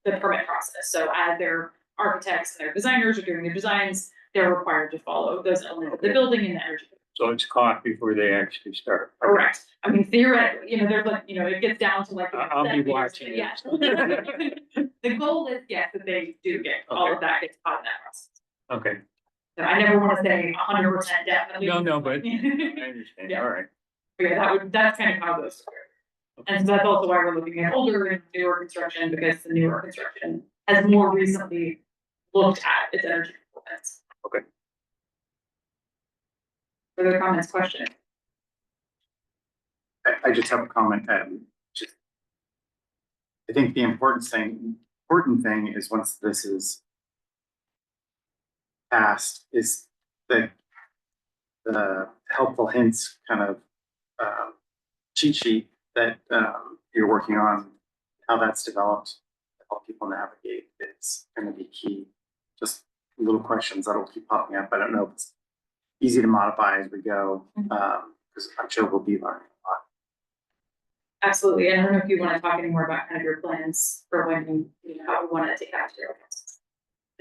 Speaker 2: the permit process. So as their architects and their designers are doing their designs, they're required to follow those elements of the building and the energy.
Speaker 8: So it's caught before they actually start.
Speaker 2: Correct. I mean, theoretically, you know, there's like, you know, it gets down to like.
Speaker 8: I'll be watching it.
Speaker 2: Yeah. The goal is, yes, that they do get all of that, gets caught in that process.
Speaker 8: Okay,
Speaker 2: So I never wanna say 100% definitely.
Speaker 8: no, but I
Speaker 2: But
Speaker 8: understand,
Speaker 2: Yeah.
Speaker 8: all right.
Speaker 2: yeah, that's kind of how those work. And so that's also why we're looking at older and newer construction, because the newer construction has more recently looked at its energy performance.
Speaker 8: Okay.
Speaker 2: Further comments, questions?
Speaker 4: I just have a comment, just. I think the important thing is once this is passed, is that the helpful hints kind of, cheat sheet that, you're working on, how that's developed, to help people navigate, it's gonna be key. Just little questions that'll keep popping up. I don't know if it's easy to modify as we go, because I'm sure we'll be learning a lot.
Speaker 2: Absolutely, and I don't know if you wanna talk any more about kind of your plans for when, you know, how we wanna take that to your process.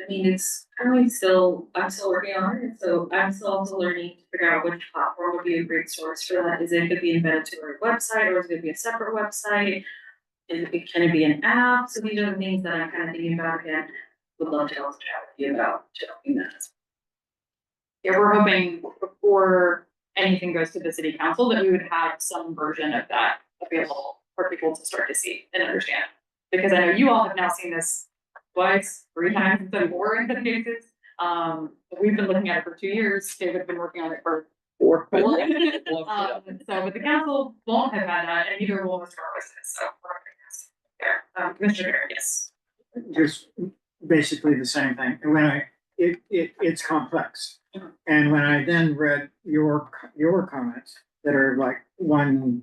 Speaker 7: I mean, it's currently I'm still working on it, so I'm still also learning to figure out which platform would be a great source for that. Is it gonna be embedded to our website, or is it gonna be a separate website? Can it be an app? So these are the things that I'm kind of thinking about again. Would love to also chat with you about doing that.
Speaker 2: Yeah, we're hoping before anything goes to the city council that we would have some version of that available for people to start to see and understand. Because I know you all have now seen this twice, 3 times, and more in some cases. We've been looking at it for 2 years. David's been working on it for 4. So, but the council won't have had that, and neither will Mr. Residents. So we're hoping that's there. Commissioner Barrett, yes.
Speaker 10: Just basically the same thing. And when it's complex. And when I then read your comments that are like one.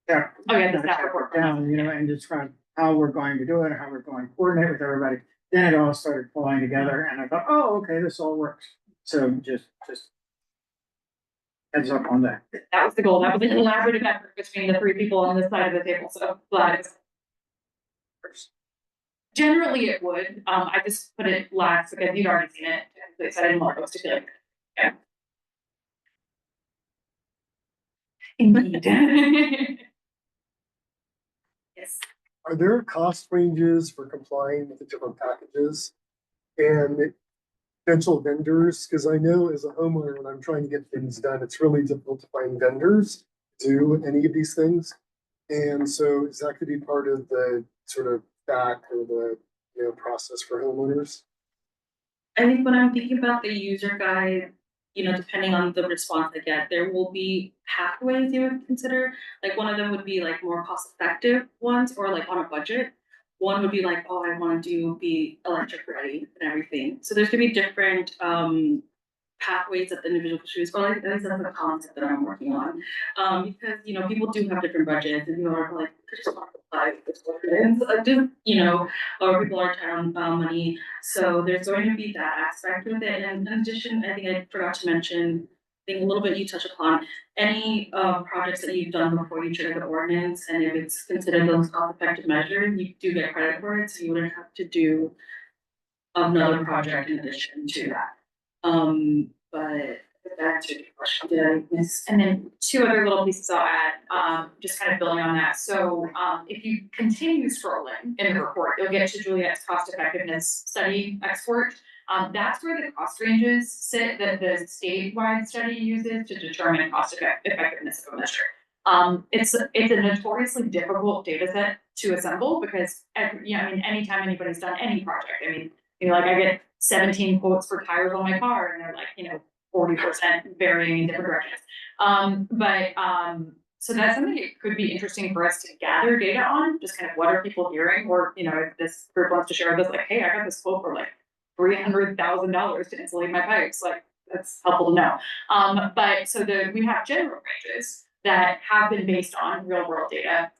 Speaker 2: Oh, yeah, the staff report.
Speaker 10: Down, you know, and describe how we're going to do it, how we're going to coordinate with everybody. Then it all started pulling together and I thought, oh, okay, this all works. So just heads up on that.
Speaker 2: That was the goal. That was a collaborative effort between the 3 people on this side of the table. So glad it's first. Generally, it would. I just put it last because you'd already seen it. At least I didn't want those to feel like, yeah. Indeed. Yes.
Speaker 5: Are there cost ranges for complying with the different packages? And potential vendors, because I know as a homeowner, when I'm trying to get things done, it's really difficult to find vendors to do any of these things. And so is that could be part of the sort of back or the, process for homeowners?
Speaker 7: I think when I'm thinking about the user guide, depending on the response I get, there will be pathways you would consider. Like one of them would be like more cost effective ones or like on a budget. One would be like, oh, I want to be electric ready and everything. So there's gonna be different pathways that the individual could choose, or like at least that's the concept that I'm working on. Because people do have different budgets and people are like, I just want to apply this what it is. I just, or people are tight on money. So there's going to be that aspect with it. And in addition, I think I forgot to mention, I think a little bit you touched upon, any projects that you've done before you trigger the ordinance, and if it's considered those cost-effective measures, you do get credit for it, so you wouldn't have to do another project in addition to that. But that's your question. Did I miss?
Speaker 2: And then two other little pieces I'll add, just kind of building on that. So, if you continue scrolling in the report, you'll get to Juliet's cost effectiveness study export. That's where the cost ranges sit that the statewide study uses to determine cost effectiveness of a measure. It's a notoriously difficult data set to assemble because anytime anybody's done any project, like I get 17 quotes for tires on my car and they're like, 40% varying in different directions. So that's something that could be interesting for us to gather data on, just kind of what are people hearing, or, if this group wants to share this, like, hey, I got this quote for like $300,000 to insulate my pipes, like, that's helpful to know. But so we have general ranges that have been based on real world data.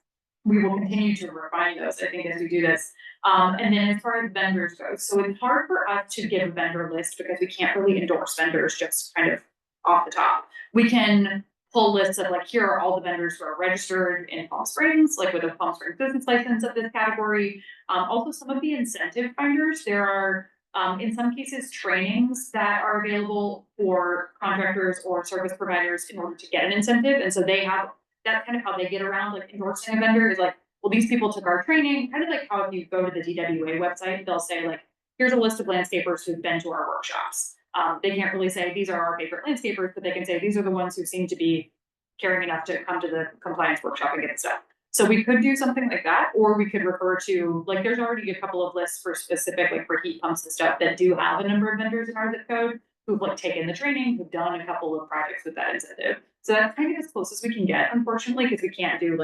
Speaker 2: We will continue to refine those, I think, as we do this. And then as far as vendors go, so it's hard for us to give a vendor list because we can't really endorse vendors just kind of off the top. We can pull lists of like, here are all the vendors who are registered in Palm Springs, like with a Palm Springs business license of this category. Also some of the incentive finders, there are in some cases trainings that are available for contractors or service providers in order to get an incentive. And so they have, that's kind of how they get around like endorsing a vendor is like, well, these people took our training, kind of like how if you go to the DWA website, they'll say like, here's a list of landscapers who've been to our workshops. They can't really say these are our favorite landscapers, but they can say these are the ones who seem to be caring enough to come to the compliance workshop and get stuff. So we could do something like that, or we could refer to, like, there's already a couple of lists for specific, like for heat pumps and stuff that do have a number of vendors in our zip code who've like taken the training, who've done a couple of projects with that incentive. So that's kind of as close as we can get, unfortunately, because we can't do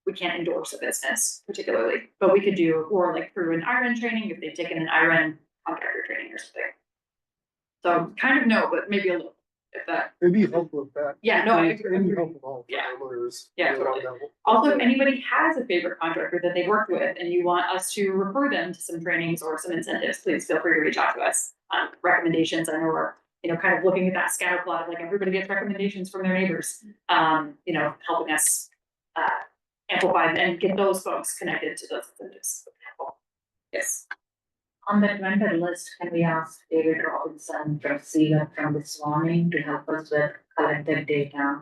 Speaker 2: we can't endorse a business particularly, but we could do, or like through an IREN training, if they've taken an IREN contractor training or something. So kind of no, but maybe a little, if that.
Speaker 5: It'd be helpful with that.
Speaker 2: Yeah, no, I
Speaker 5: It'd be
Speaker 2: agree.
Speaker 5: helpful for
Speaker 2: Yeah.
Speaker 5: homeowners.
Speaker 2: Yeah, totally. Also, if anybody has a favorite contractor that they've worked with and you want us to refer them to some trainings or some incentives, please feel free to reach out to us. Recommendations, I know we're, kind of looking at that scatter plot of like everybody gets recommendations from their neighbors, helping us amplify and get those folks connected to those incentives. Yes.
Speaker 6: On that vendor list, can we ask David Robinson from SEGA from this morning to help us with collected data?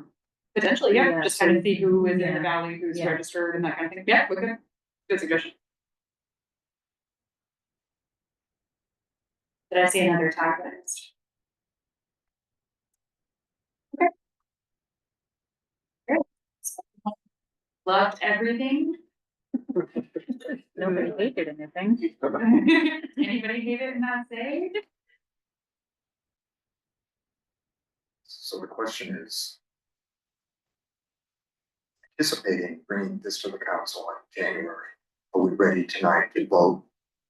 Speaker 2: Potentially, yeah,
Speaker 6: Yeah,
Speaker 2: just kind of see who is in the
Speaker 6: yeah.
Speaker 2: valley, who's
Speaker 6: Yeah.
Speaker 2: registered and that kind of thing. Yeah, okay. Good suggestion. Did I see another tag list? Okay. Great. Loved everything.
Speaker 6: Nobody hated anything.
Speaker 2: Anybody hate it and not say?
Speaker 1: So the question is, anticipating bringing this to the council in January, are we ready tonight to vote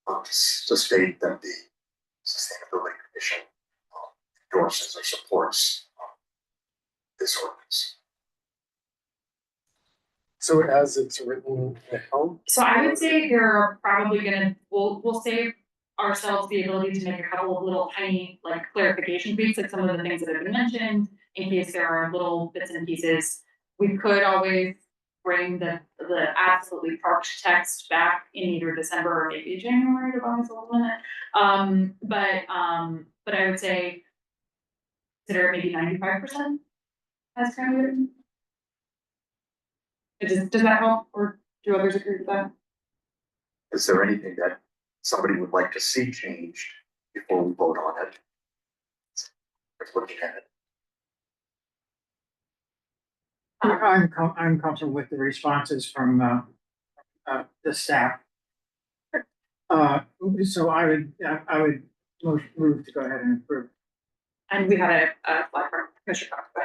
Speaker 1: to state that the Sustainability Commission endorses or supports this ordinance?
Speaker 5: So as it's written now,
Speaker 2: So I would say they're probably we'll save ourselves the ability to make a couple of little tiny like clarification tweaks, like some of the things that have been mentioned, in case there are little bits and pieces. We could always bring the absolutely parked text back in either December or maybe January to bonus a little minute. But I would say consider it maybe 95% as kind of written. Does that help, or do others agree with that?
Speaker 1: Is there anything that somebody would like to see changed before we vote on it. Just looking at it.
Speaker 10: I'm comfortable with the responses from, the staff. So I would move to go ahead and approve.
Speaker 2: And we had a flag from Commissioner Cox, but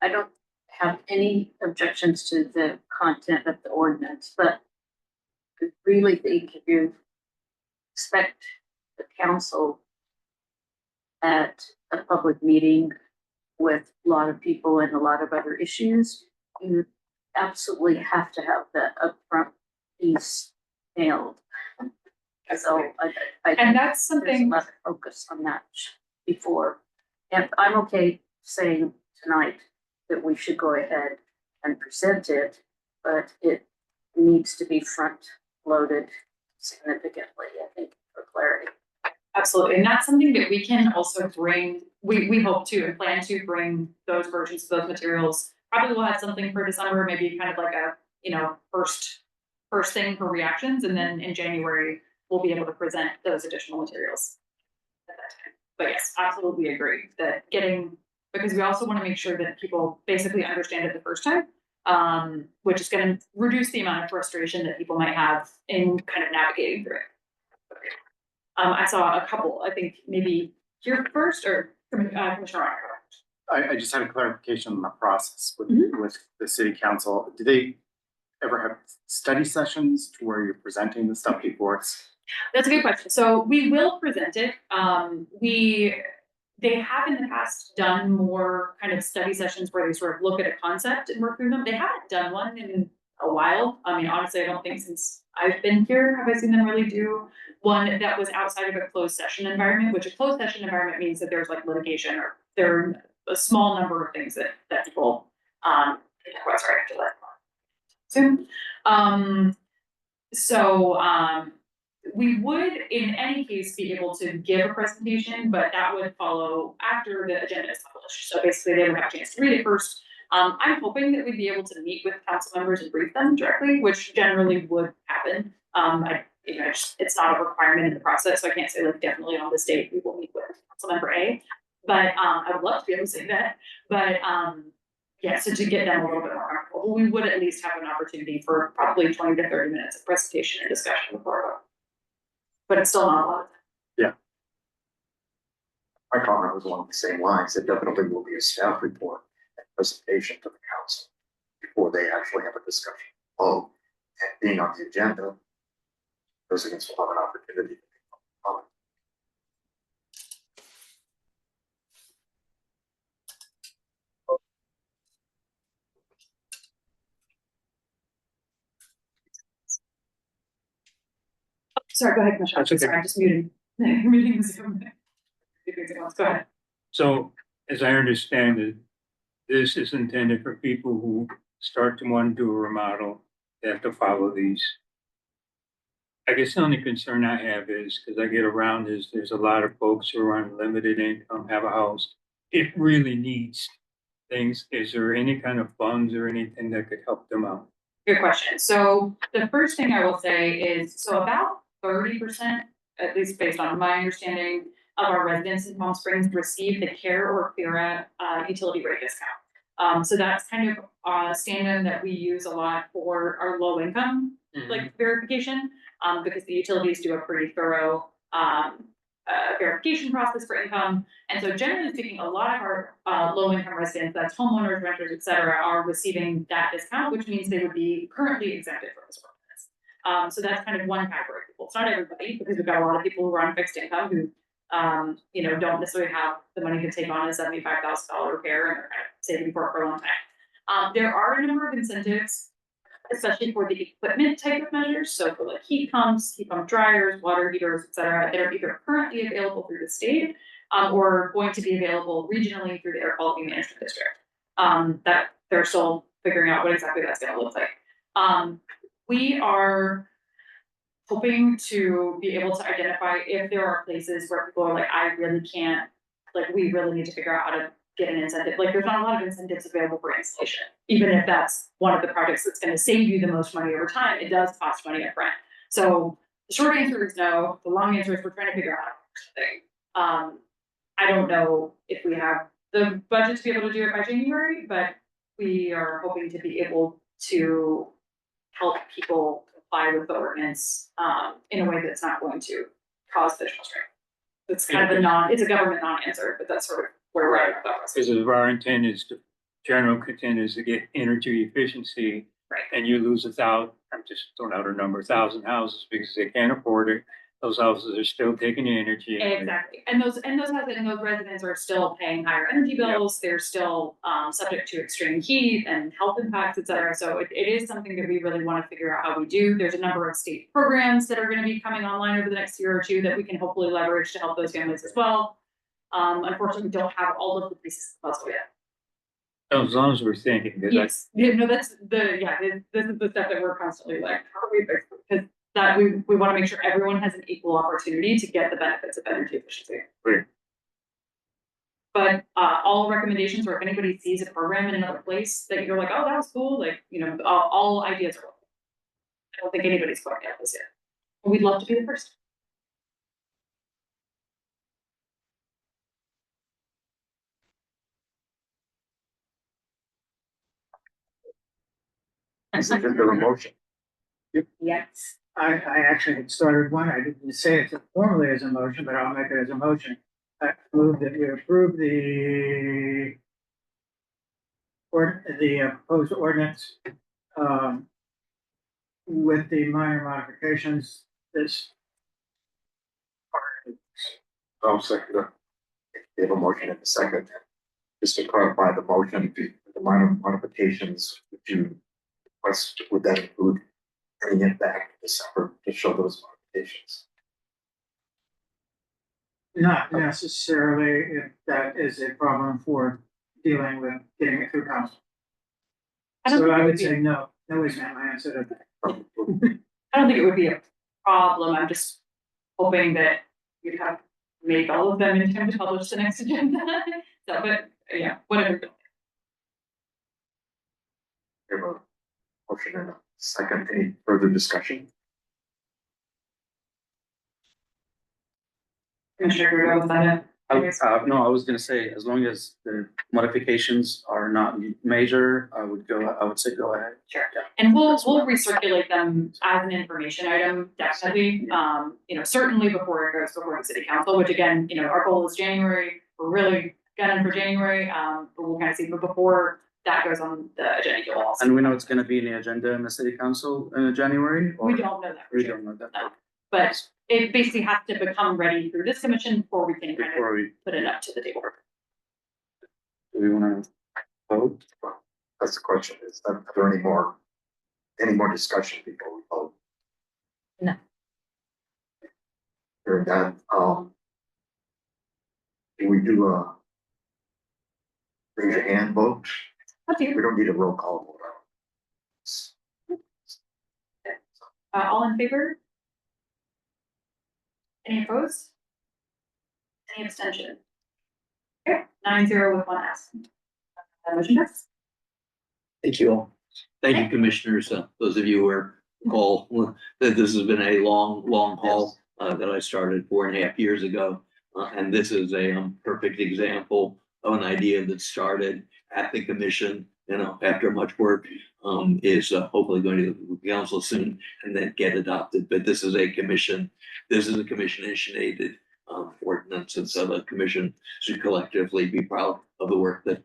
Speaker 6: I don't have any objections to the content of the ordinance, but I really think if you expect the council at a public meeting with a lot of people and a lot of other issues, you absolutely have to have that upfront piece nailed. So I
Speaker 2: and that's
Speaker 6: there's a
Speaker 2: something.
Speaker 6: lot of focus on that before. And I'm okay saying tonight that we should go ahead and present it, but it needs to be front loaded significantly, I think, for clarity.
Speaker 2: Absolutely, and that's something that we can also bring, we hope to and plan to bring those versions of those materials. Probably we'll have something for December, maybe kind of like a, first thing for reactions, and then in January, we'll be able to present those additional materials at that time. But yes, absolutely agree that because we also want to make sure that people basically understand it the first time, which is gonna reduce the amount of frustration that people might have in kind of navigating through it. I saw a couple, I think maybe here first or Commissioner Ryan.
Speaker 4: I just had a clarification on the process with,
Speaker 2: Mhm.
Speaker 4: with the city council. Do they ever have study sessions to where you're presenting the stuff before it's?
Speaker 2: That's a good question. So we will present it. They have in the past done more kind of study sessions where they sort of look at a concept and work through them. They haven't done one in a while. I mean, honestly, I don't think since I've been here have I seen them really do one that was outside of a closed session environment, which a closed session environment means that there's like litigation or there are a small number of things that people sorry, after that. Soon. We would, in any case, be able to give a presentation, but that would follow after the agenda is published. So basically, they would have a chance to read it first. I'm hoping that we'd be able to meet with council members and brief them directly, which generally would happen. It's not a requirement in the process, so I can't say like definitely on this date we will meet with council member A. But I would love to be able to say that. But yeah, so to get them a little bit more comfortable, we would at least have an opportunity for probably 20 to 30 minutes of presentation and discussion before. But it's still not a lot.
Speaker 1: My comment was along the same lines. There definitely will be a staff report and presentation to the council before they actually have a discussion. And being on the agenda, residents will have an opportunity to comment.
Speaker 2: Sorry, go ahead, Commissioner.
Speaker 8: That's okay.
Speaker 2: Sorry, I'm just muting. Muting the Zoom. Go ahead.
Speaker 8: So as I understand it, this is intended for people who start to want to do a remodel. They have to follow these. I guess the only concern I have is, because I get around, is there's a lot of folks who are on limited income, have a house. It really needs things. Is there any kind of funds or anything that could help them out?
Speaker 2: Good question. So the first thing I will say is, so about 30%, at least based on my understanding, of our residents in Palm Springs receive the CARE or CLERA utility rate discount. So that's kind of a stand-in that we use a lot for our low income like verification, because the utilities do a pretty thorough verification process for income. And so generally speaking, a lot of our low income residents, that's homeowners, renters, et cetera, are receiving that discount, which means they would be currently exempted from this ordinance. So that's kind of one category of people. It's not everybody, because we've got a lot of people who are on fixed income who don't necessarily have the money to take on a $75,000 repair and are kind of saving for it for a long time. There are a number of incentives, especially for the equipment type of measures. So for like heat pumps, heat pump dryers, water heaters, et cetera, that are either currently available through the state or going to be available regionally through the Air Quality Management District. That they're still figuring out what exactly that's going to look like. We are hoping to be able to identify if there are places where people are like, I really can't, like, we really need to figure out how to get an incentive. Like, there's not a lot of incentives available for installation. Even if that's one of the projects that's going to save you the most money over time, it does cost money up front. So The short answer is no, the long answer is we're trying to figure out something. I don't know if we have the budget to be able to do it by January, but we are hoping to be able to help people comply with the ordinance, in a way that's not going to cause visual strain. It's kind of it's a government non-answer, but that's sort of where we're at with that process.
Speaker 8: Because if our intent is to, general intent is to get energy efficiency.
Speaker 2: Right.
Speaker 8: And you lose I'm just throwing out a number, 1,000 houses because they can't afford it. Those houses are still taking the energy.
Speaker 2: Exactly, and those houses and those residents are still paying higher energy bills, they're still subject to extreme heat and health impacts, et cetera. So it is something that we really wanna figure out how we do. There's a number of state programs that are gonna be coming online over the next year or two that we can hopefully leverage to help those families as well. Unfortunately, we don't have all of the pieces of the puzzle yet.
Speaker 8: As long as we're thinking, because
Speaker 2: Yes, yeah, no, that's this is the stuff that we're constantly like, how do we fix it? Because that we wanna make sure everyone has an equal opportunity to get the benefits of energy efficiency.
Speaker 8: Right.
Speaker 2: But all recommendations, or if anybody sees a program in another place that you're like, oh, that was cool, like, you know, all ideas are welcome. I don't think anybody's quite at this yet. We'd love to be the first.
Speaker 1: Is there a motion?
Speaker 6: Yes.
Speaker 10: I actually had started one, I didn't say it formally as a motion, but I'll make it as a motion. I move that we approve the proposed ordinance, with the minor modifications, this.
Speaker 1: I'll second it. We have a motion in a second. Just to clarify the motion, the minor modifications, would that include bringing it back in December to show those modifications?
Speaker 10: Not necessarily if that is a problem for dealing with getting it through council. So I would say no, no is not my answer to that.
Speaker 2: I don't think it would be a problem, I'm just hoping that you'd have made all of them in time to publish the next agenda. So, but yeah, whatever.
Speaker 1: We have a motion in a second. Any further discussion?
Speaker 2: Commissioner Gergo, was that
Speaker 12: No, I was gonna say, as long as the modifications are not major, I would say go ahead.
Speaker 2: Sure. And we'll recirculate them as an information item, definitely. You know, certainly before it goes before the city council, which again, you know, our goal is January. We're really gunning for January, but we'll kind of see, but before that goes on the agenda, you'll also.
Speaker 12: And we know it's gonna be in the agenda in the city council in January? or-
Speaker 2: We don't know that for
Speaker 12: We
Speaker 2: sure,
Speaker 12: don't know that.
Speaker 2: No. But it basically has to become ready through this commission before we can kind of
Speaker 12: Before we,
Speaker 2: put it up to the table.
Speaker 12: do we wanna vote?
Speaker 1: That's the question. Are there any more discussion before we vote?
Speaker 6: No.
Speaker 1: Hearing that, do we do a raise your hand vote?
Speaker 2: Okay,
Speaker 1: We don't need a roll call vote.
Speaker 2: all in favor? Any opposed? Any abstention? Okay, 9-0 with 1 absent. Motion passed.
Speaker 11: Thank you all. Thank you, commissioners, those of you who are all, that this has been a long haul, that I started 4.5 years ago. And this is a perfect example of an idea that started at the commission, you know, after much work, is hopefully going to the council soon and then get adopted. But this is a commission initiated ordinance, and so the commission should collectively be proud of the work that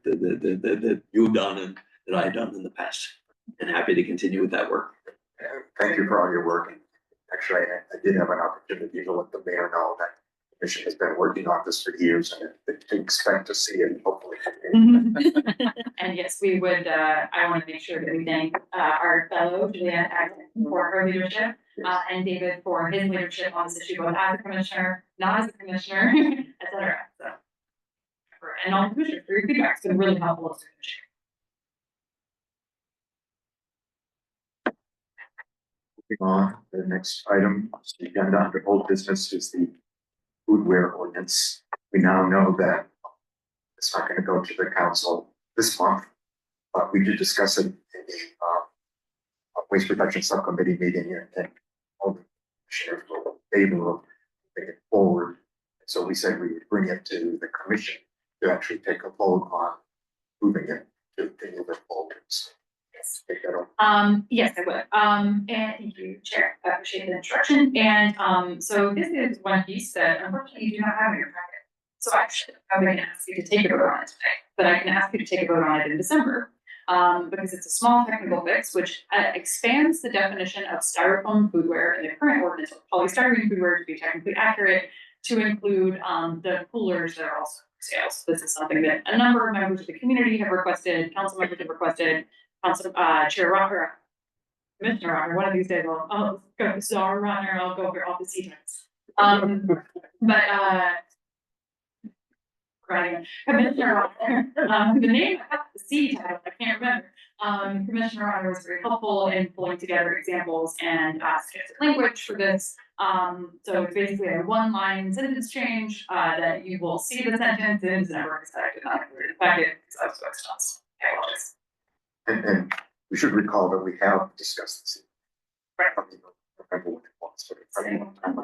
Speaker 11: you've done and that I've done in the past, and happy to continue with that work.
Speaker 1: Thank you for all your work. And actually, I did have an opportunity to let the mayor know that the commission has been working on this for years and to expect to see it hopefully.
Speaker 2: And yes, we would, I want to make sure that we thank our fellow Julianne Agnew for her leadership, and David for his leadership on this issue, both as a commissioner, not as a commissioner, et cetera, so. And all the commissioners, for your feedback, it's been really helpful as a commissioner.
Speaker 1: Moving on, the next item, on the agenda under old business is the foodware ordinance. We now know that it's not gonna go to the council this month, but we did discuss it in the waste reduction subcommittee meeting, and all the commissioners were favor of moving it forward. So we said we would bring it to the commission to actually take a vote on moving it to move it forward. So,
Speaker 2: Yes.
Speaker 1: take that on.
Speaker 2: Yes, I would. And thank you, Chair. I appreciate the introduction. And, so this is one piece that unfortunately you do not have in your packet. So actually, I'm going to ask you to take a vote on it today, but I can ask you to take a vote on it in December. Because it's a small technical fix, which expands the definition of styrofoam foodware in the current ordinance, or polystyrene foodware to be technically accurate, to include, the coolers that are also for sale. So this is something that a number of members of the community have requested, council members have requested, Council, Chair Rocker, Commissioner Rocker, one of these days, I'll go Czar Rocker, I'll go for all the seats. But, right, Commissioner Rocker, the name, the C title, I can't remember. Commissioner Rocker was very helpful in pulling together examples and, suggested language for this. So it's basically a one-line sentence change, that you will see the sentence in December, because I did not include it in the packet, because I was so exhausted. I apologize.
Speaker 1: And we should recall that we have discussed this.
Speaker 2: Right.
Speaker 1: I don't remember what it was, but it's been a long time.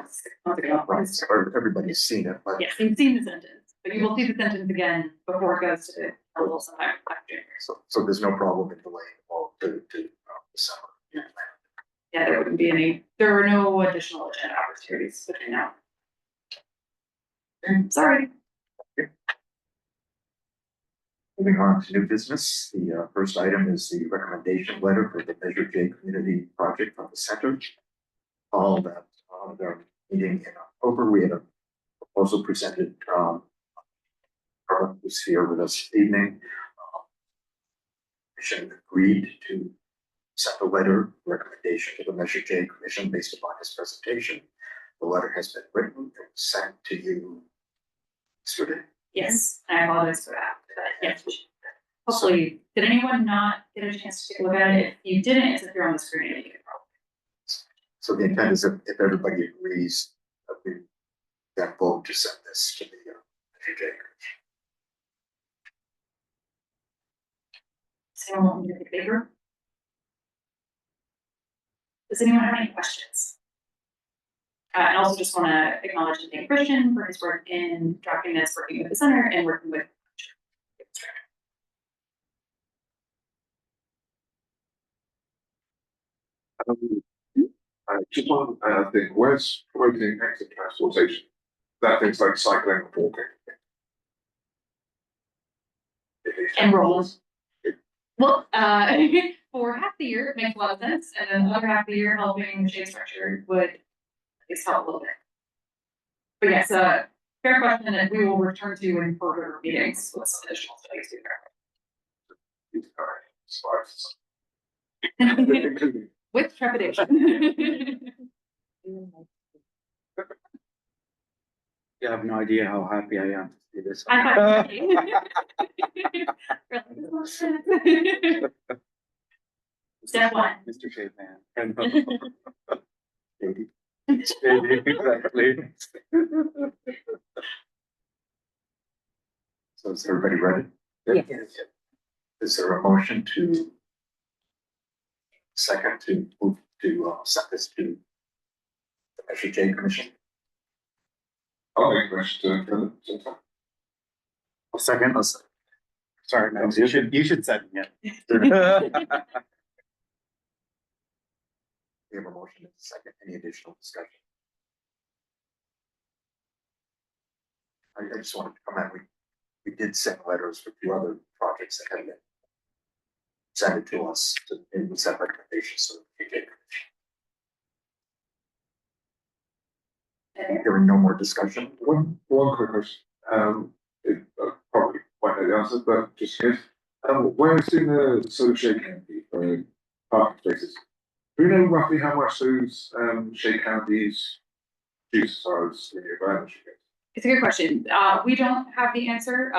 Speaker 1: Right, so everybody's seen it, but
Speaker 2: Yes, you've seen the sentence, but you will see the sentence again before it goes to the council sometime after.
Speaker 1: so there's no problem in delaying all to December.
Speaker 2: Yeah, there wouldn't be any, there were no additional agenda opportunities between now. Sorry.
Speaker 1: Moving on to new business, the first item is the recommendation letter for the Measure J Community Project from the center. All that, their meeting in October, we had a proposal presented, Carl was here with us this evening. Commission agreed to send a letter recommendation to the Measure J Commission based upon his presentation. The letter has been written and sent to you yesterday.
Speaker 2: Yes, I apologize for that, but yes. Hopefully, did anyone not get a chance to take a look at it? If you didn't, it's up here on the screen, you can probably.
Speaker 1: So the intent is if everybody agrees, that we then vote to send this to the Measure J Commission.
Speaker 2: Does anyone want me to take a favor? Does anyone have any questions? I also just want to acknowledge and thank Christian for his work in drafting this, working with the center and working with.
Speaker 9: Just one, thing, where's promoting active transportation? That things like cycling or walking.
Speaker 2: And roles. Well, for half the year, it makes a lot of sense, and then the other half of the year, helping the shade structure would at least help a little bit. But yes, fair question that we will return to in further meetings with some additional studies to there. With trepidation.
Speaker 12: You have no idea how happy I am to do this.
Speaker 2: I'm Step one.
Speaker 12: Mr. Shapeman. Exactly.
Speaker 1: So is everybody ready?
Speaker 6: Yes.
Speaker 1: Is there a motion to second to move to send this to the Measure J Commission?
Speaker 9: I'll make a question to.
Speaker 4: A second. Sorry, no, you should second it.
Speaker 1: We have a motion and a second. Any additional discussion? I just wanted to comment, we did send letters for two other projects that had been sent it to us and we sent recommendations to the Measure J Commission. Hearing no more discussion.
Speaker 9: One quick question, it probably won't know the answer, but just curious. Where is in the solar shade canopy for parking spaces? Do you know roughly how much those shade canopies produce as far as renewable energy goes?
Speaker 2: It's a good question. We don't have the answer.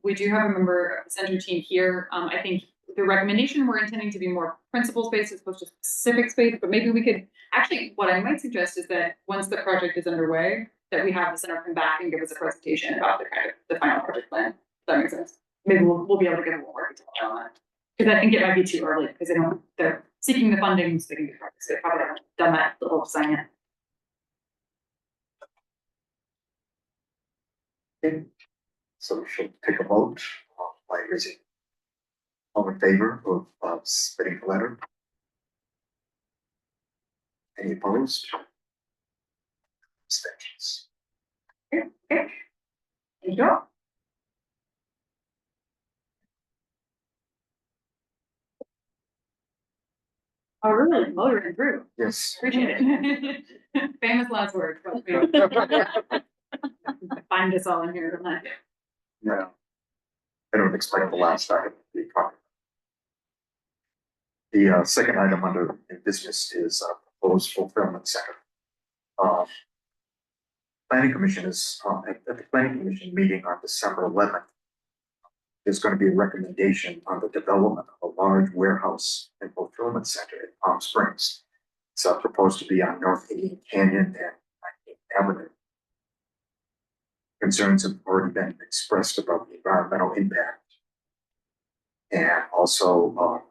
Speaker 2: We do have a member of the center team here. I think the recommendation, we're intending to be more principal space as opposed to specific space, but maybe we could, actually, what I might suggest is that once the project is underway, that we have the center come back and give us a presentation about the kind of the final project plan. If that makes sense. Maybe we'll be able to get a little more detail on that. Because I think it might be too early, because they're seeking the funding, so they can do projects. They probably haven't done that little sign yet.
Speaker 1: Okay, so we should take a vote by raising. All in favor of submitting the letter? Any opposed? Abstentions?
Speaker 2: Thank you. Oh, really? Motoring through.
Speaker 1: Yes.
Speaker 2: Appreciate it. Famous last words. But we- Find us all in here tonight.
Speaker 1: No. I don't expect the last item to be covered. The second item under new business is proposed fulfillment center. Planning Commission is at the Planning Commission meeting on December 11th. There's going to be a recommendation on the development of a large warehouse and fulfillment center in Palm Springs. It's proposed to be on North Indian Canyon and 19th Avenue. Concerns have already been expressed about the environmental impact. And also,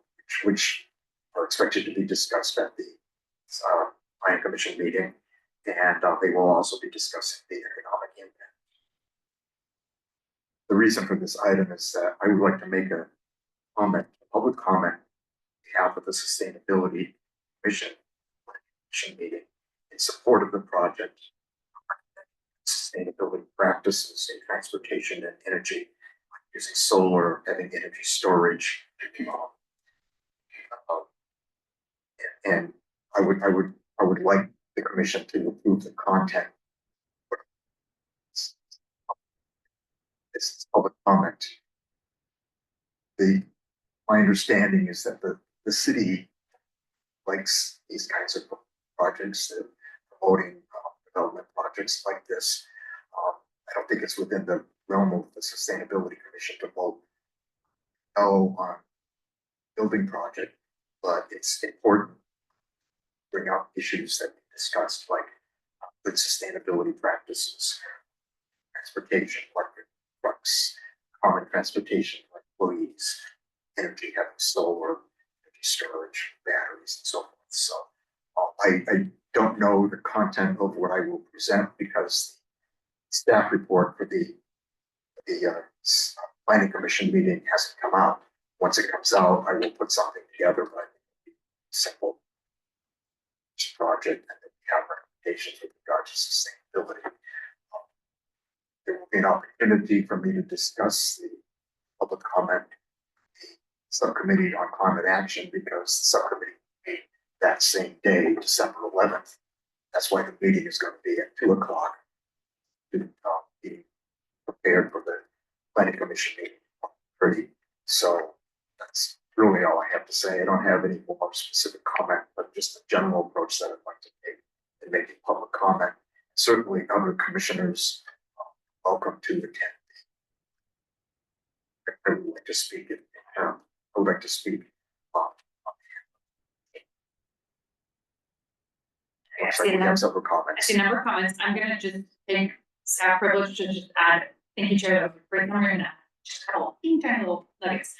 Speaker 1: which are expected to be discussed at the Planning Commission meeting. And they will also be discussing the economic impact. The reason for this item is that I would like to make a comment, a public comment on behalf of the Sustainability Commission meeting in support of the project. Sustainability practices in transportation and energy, using solar, having energy storage. And I would like the commission to approve the content. This is public comment. My understanding is that the city likes these kinds of projects, promoting development projects like this. I don't think it's within the realm of the Sustainability Commission to vote no on building project, but it's important to bring up issues that we discussed, like good sustainability practices, transportation, electric trucks, common transportation, like employees, energy, having solar, energy storage, batteries, and so forth. So I don't know the content of what I will present because the staff report for the Planning Commission meeting hasn't come out. Once it comes out, I will put something together, but simple project, and then we have recommendations with regard to sustainability. There will be an opportunity for me to discuss the public comment, the subcommittee on climate action, because the subcommittee meet that same day, December 11th. That's why the meeting is going to be at 2 o'clock. To be prepared for the Planning Commission meeting. So that's really all I have to say. I don't have any more specific comment, but just a general approach that I'd like to take in making public comment. Certainly other commissioners welcome to attend. I would like to speak I would like to speak.
Speaker 2: I see a number
Speaker 1: Several
Speaker 2: I
Speaker 1: comments.
Speaker 2: see a number of comments. I'm gonna just take staff privilege to just add, thank you, Chair, that was a great number, and just a couple tiny little nuggets.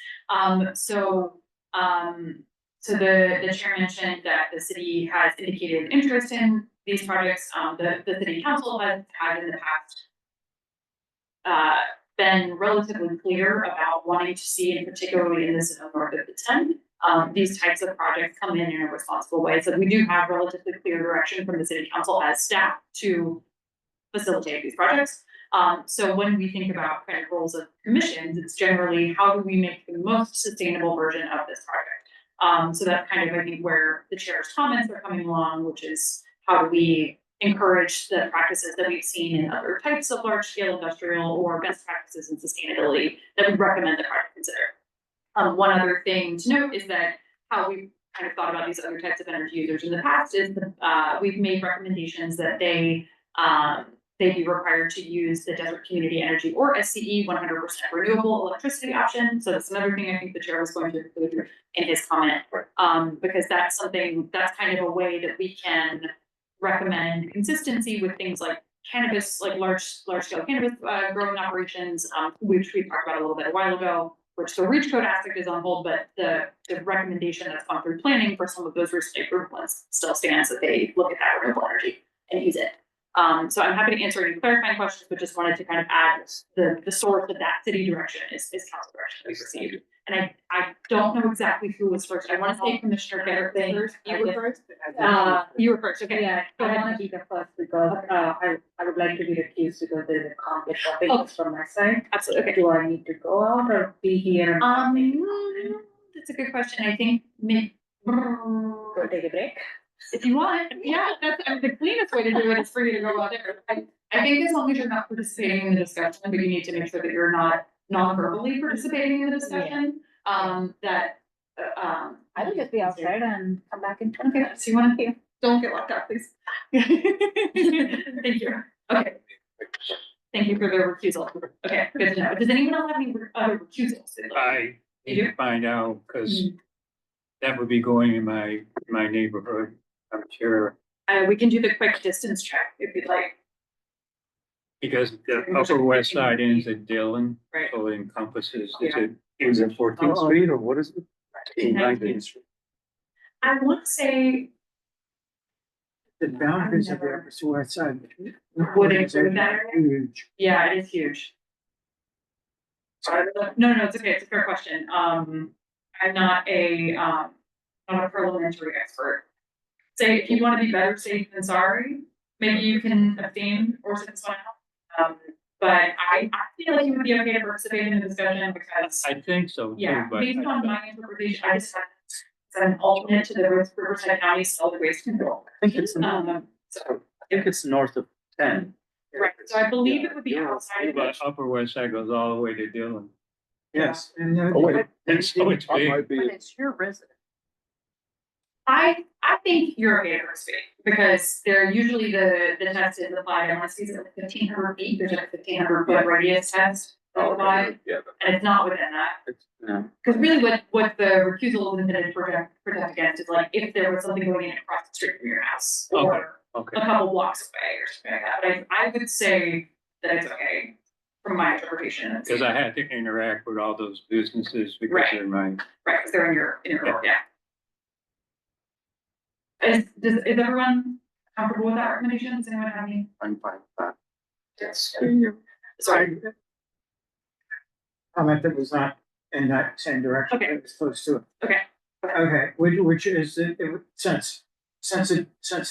Speaker 2: So the chair mentioned that the city has indicated interest in these projects. The city council has had in the past been relatively clear about wanting to see, and particularly in the zone north of the 10, these types of projects come in a responsible way. So we do have relatively clear direction from the city council as staff to facilitate these projects. So when we think about kind of roles of commissions, it's generally how do we make the most sustainable version of this project? So that's kind of, I think, where the chair's comments are coming along, which is how do we encourage the practices that we've seen in other types of large scale industrial or best practices in sustainability that we recommend the project consider. One other thing to note is that how we've kind of thought about these other types of energy users in the past is we've made recommendations that they be required to use the Desert Community Energy or SCE 100% renewable electricity option. So that's another thing I think the chair was going to include in his comment, because that's something, that's kind of a way that we can recommend consistency with things like cannabis, like large scale cannabis growing operations, which we talked about a little bit a while ago, which the REACH code aspect is on hold, but the recommendation that's gone through planning for some of those recent improvements still stands, that they look at that renewable energy and use it. So I'm happy to answer any clarifying questions, but just wanted to kind of add the source of that city direction is council direction that we received. And I don't know exactly who was first. I want to say Commissioner Garrett was first. You were first? You were first, okay.
Speaker 6: Yeah,
Speaker 2: Go
Speaker 6: I
Speaker 2: ahead.
Speaker 6: want to be the first because, I would like to be recused because there's a conflict of interest from my side.
Speaker 2: Absolutely, okay.
Speaker 6: Do I need to go out or be here?
Speaker 2: That's a good question. I think
Speaker 6: Go take a break.
Speaker 2: if you want, yeah, that's, I mean, the cleanest way to do it is for you to go out there. I think as long as you're not participating in the discussion, but you need to make sure that you're not non-verbally participating in the discussion, that,
Speaker 6: I will just be outside and come back in.
Speaker 2: okay, so you wanna, don't get locked out, please. Thank you. Okay, thank you for the recusal. Okay, good to know. Does anyone else have any other recusals?
Speaker 8: I need to find out, because that would be going in my neighborhood, I'm sure,
Speaker 2: We can do the quick distance check if you'd like.
Speaker 8: because the Upper West Side ends at Dillon,
Speaker 2: Right.
Speaker 8: so it encompasses,
Speaker 2: Yeah.
Speaker 8: is it 14th Street or what is it?
Speaker 2: 19th
Speaker 8: Street.
Speaker 2: I want to say,
Speaker 10: The boundaries of the Upper West Side.
Speaker 2: Would include that area?
Speaker 10: Huge.
Speaker 2: yeah, it is huge. No, it's okay, it's a fair question. I'm not not a parliamentary expert. Say, if you want to be better safe than sorry, maybe you can abstain or sit this one out. But I feel like you would be okay to participate in the discussion because,
Speaker 8: I think so too,
Speaker 2: yeah,
Speaker 8: but
Speaker 2: based on my interpretation, I just have an alternate to the Riverside County Solid Waste Control.
Speaker 12: I think it's,
Speaker 2: So,
Speaker 12: I think it's north of 10.
Speaker 2: right, so I believe it would be outside of
Speaker 8: but
Speaker 2: it.
Speaker 8: Upper West Side goes all the way to Dillon.
Speaker 10: Yes. And
Speaker 8: And so it's big.
Speaker 12: It's your resident.
Speaker 2: I think you're okay to participate because they're usually the test is applied, I want to see it's like 1,500 feet, there's like a 1,500 foot radius test. Applied,
Speaker 9: Yeah.
Speaker 2: and it's not within that.
Speaker 12: It's, no.
Speaker 2: Because really what the recusal is intended to protect against is like if there was something going in across the street from your house or
Speaker 8: Okay,
Speaker 2: a couple blocks away or something like that. But I would say that it's okay from my interpretation.
Speaker 8: because I had to interact with all those businesses because
Speaker 2: Right.
Speaker 8: they're my,
Speaker 2: Right, because they're in your, yeah. Is everyone comfortable with that recommendation? Does anyone have any?
Speaker 4: I'm fine with that.
Speaker 1: Yes.
Speaker 2: Sorry.
Speaker 10: Comment that was not in that same direction,
Speaker 2: Okay.
Speaker 10: it was close to it.
Speaker 2: Okay.
Speaker 10: Okay, which is, since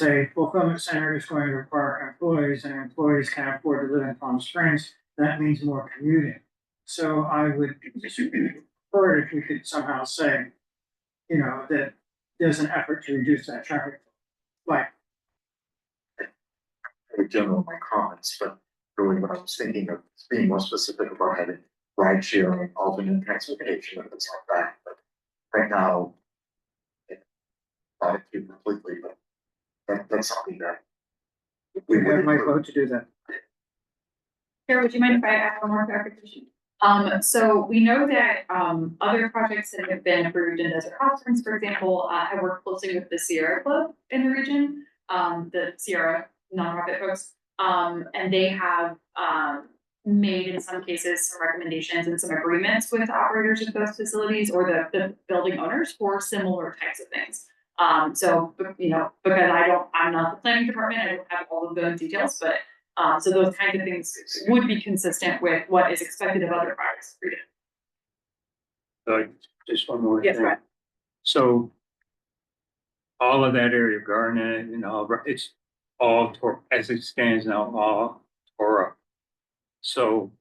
Speaker 10: a fulfillment center is going to require employees and employees can't afford to live in Palm Springs, that means more commuting. So I would prefer if we could somehow say, that there's an effort to reduce that traffic. Like,
Speaker 1: In general, my comments, but really what I was thinking of is being more specific about having ride sharing, alternate transportation, and things like that, but right now. Not it too completely, but that's something that.
Speaker 10: we have my vote to do that.
Speaker 2: Sarah, would you mind if I add one more clarification? So we know that, other projects that have been approved in Desert Hot Springs, for example, I work closely with the Sierra Club in the region, the Sierra nonprofit folks. And they have, made in some cases some recommendations and some agreements with operators of those facilities or the building owners for similar types of things. So, because I'm not the planning department, I don't have all of those details, but so those kinds of things would be consistent with what is expected of other projects.
Speaker 8: so just one more
Speaker 2: Yes,
Speaker 8: thing.
Speaker 2: right.
Speaker 8: So all of that area, Garnet and all, it's all, as it stands now, all tore up. So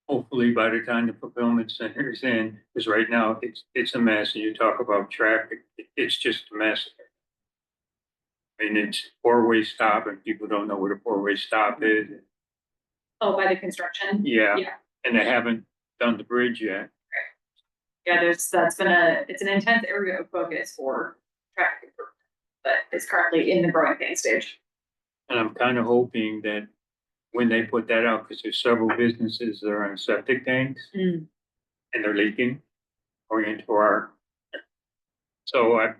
Speaker 8: hopefully by the time the fulfillment center is in, because right now it's a mess, and you talk about traffic, it's just a mess. I mean, it's four-way stop and people don't know where the four-way stop is.
Speaker 2: Oh, by the construction?
Speaker 8: Yeah,
Speaker 2: Yeah.
Speaker 8: and they haven't done the bridge yet.
Speaker 2: Yeah, it's an intense area of focus for traffic improvement, but it's currently in the growing pain stage.
Speaker 8: And I'm kind of hoping that when they put that out, because there's several businesses that are on septic tanks and they're leaking going into our. So I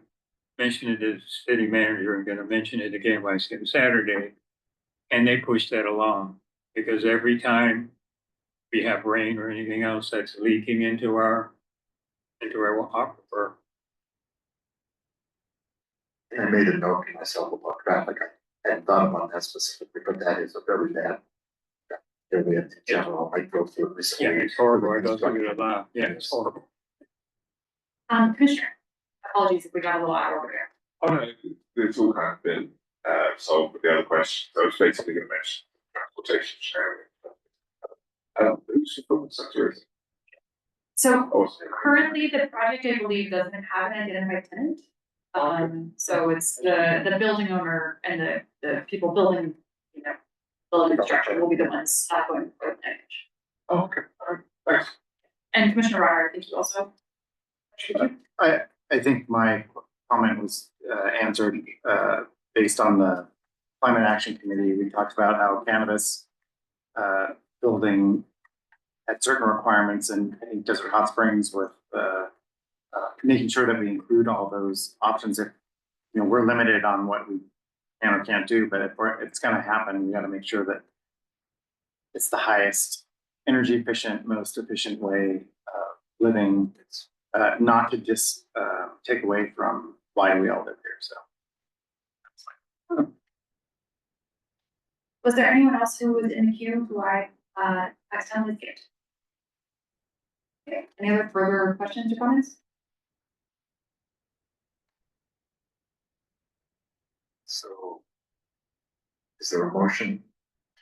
Speaker 8: mentioned it to the city manager, I'm gonna mention it again when I see him Saturday. And they push that along because every time we have rain or anything else that's leaking into our aquifer.
Speaker 1: And I made a note to myself about traffic. I hadn't thought about that specifically, but that is a very bad. Area in general, I drove through it recently.
Speaker 8: Yeah, it's horrible. I don't think it allowed. Yeah, it's horrible.
Speaker 2: Commissioner, apologies if we got a little out of order here.
Speaker 9: Oh, no, it's all kind of been, solved with the other question, so I was basically gonna mention transportation sharing. Who's the food sector is?
Speaker 2: So
Speaker 9: Oh,
Speaker 2: currently, the project, I believe, doesn't have an identified tenant. So it's the building owner and the people building, you know, building construction will be the ones going for the damage.
Speaker 9: Oh, okay, all right, thanks.
Speaker 2: And Commissioner Ryder, I think you also.
Speaker 4: I think my comment was answered based on the climate action committee. We talked about how cannabis building had certain requirements, and I think Desert Hot Springs with making sure that we include all those options. If you know we're limited on what we can or can't do, but if it's going to happen, we got to make sure that it's the highest energy efficient, most efficient way of living. Not to just take away from why we all live here. So.
Speaker 2: Was there anyone else who was in the queue who I accidentally skipped? Okay, any other further questions or comments?
Speaker 1: So. Is there a motion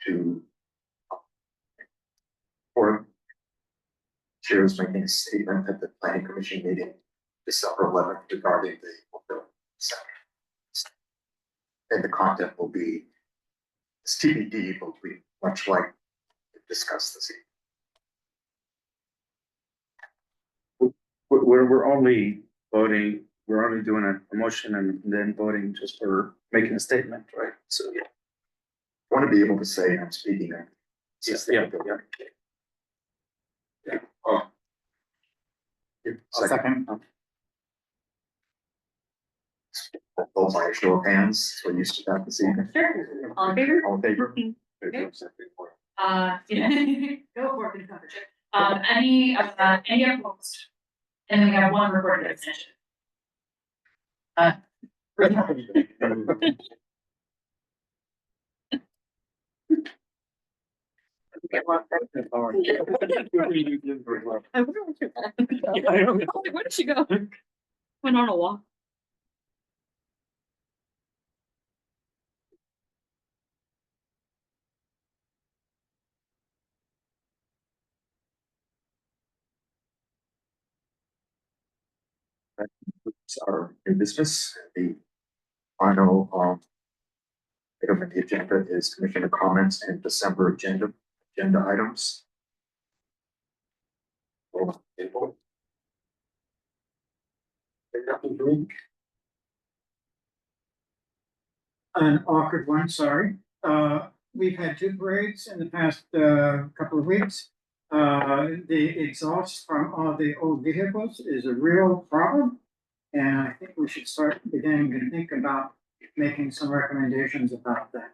Speaker 1: to? Or. Chair's making a statement at the planning commission meeting December 11th regarding the center. And the content will be. It's TBD, but we much like discussed this evening.
Speaker 12: We're only voting, we're only doing a motion and then voting just for making a statement, right? So, yeah.
Speaker 1: I want to be able to say I'm speaking.
Speaker 12: Yes, yeah.
Speaker 9: Oh,
Speaker 1: Second. Both by a show of hands, so used to that this evening.
Speaker 2: Sure. All in favor?
Speaker 1: All in favor?
Speaker 9: maybe I'm second for it.
Speaker 2: Yeah, go for it, coverage. Any opposed? And we have one recorded abstention.
Speaker 8: I wonder what you're. I don't know.
Speaker 2: Where did she go? Went on a walk.
Speaker 1: It's our new business, the final, item on the agenda is commissioner comments and December agenda items. Nothing to read.
Speaker 10: An awkward one, sorry. We've had two parades in the past couple of weeks. The exhaust from all the old vehicles is a real problem. And I think we should start beginning to think about making some recommendations about that.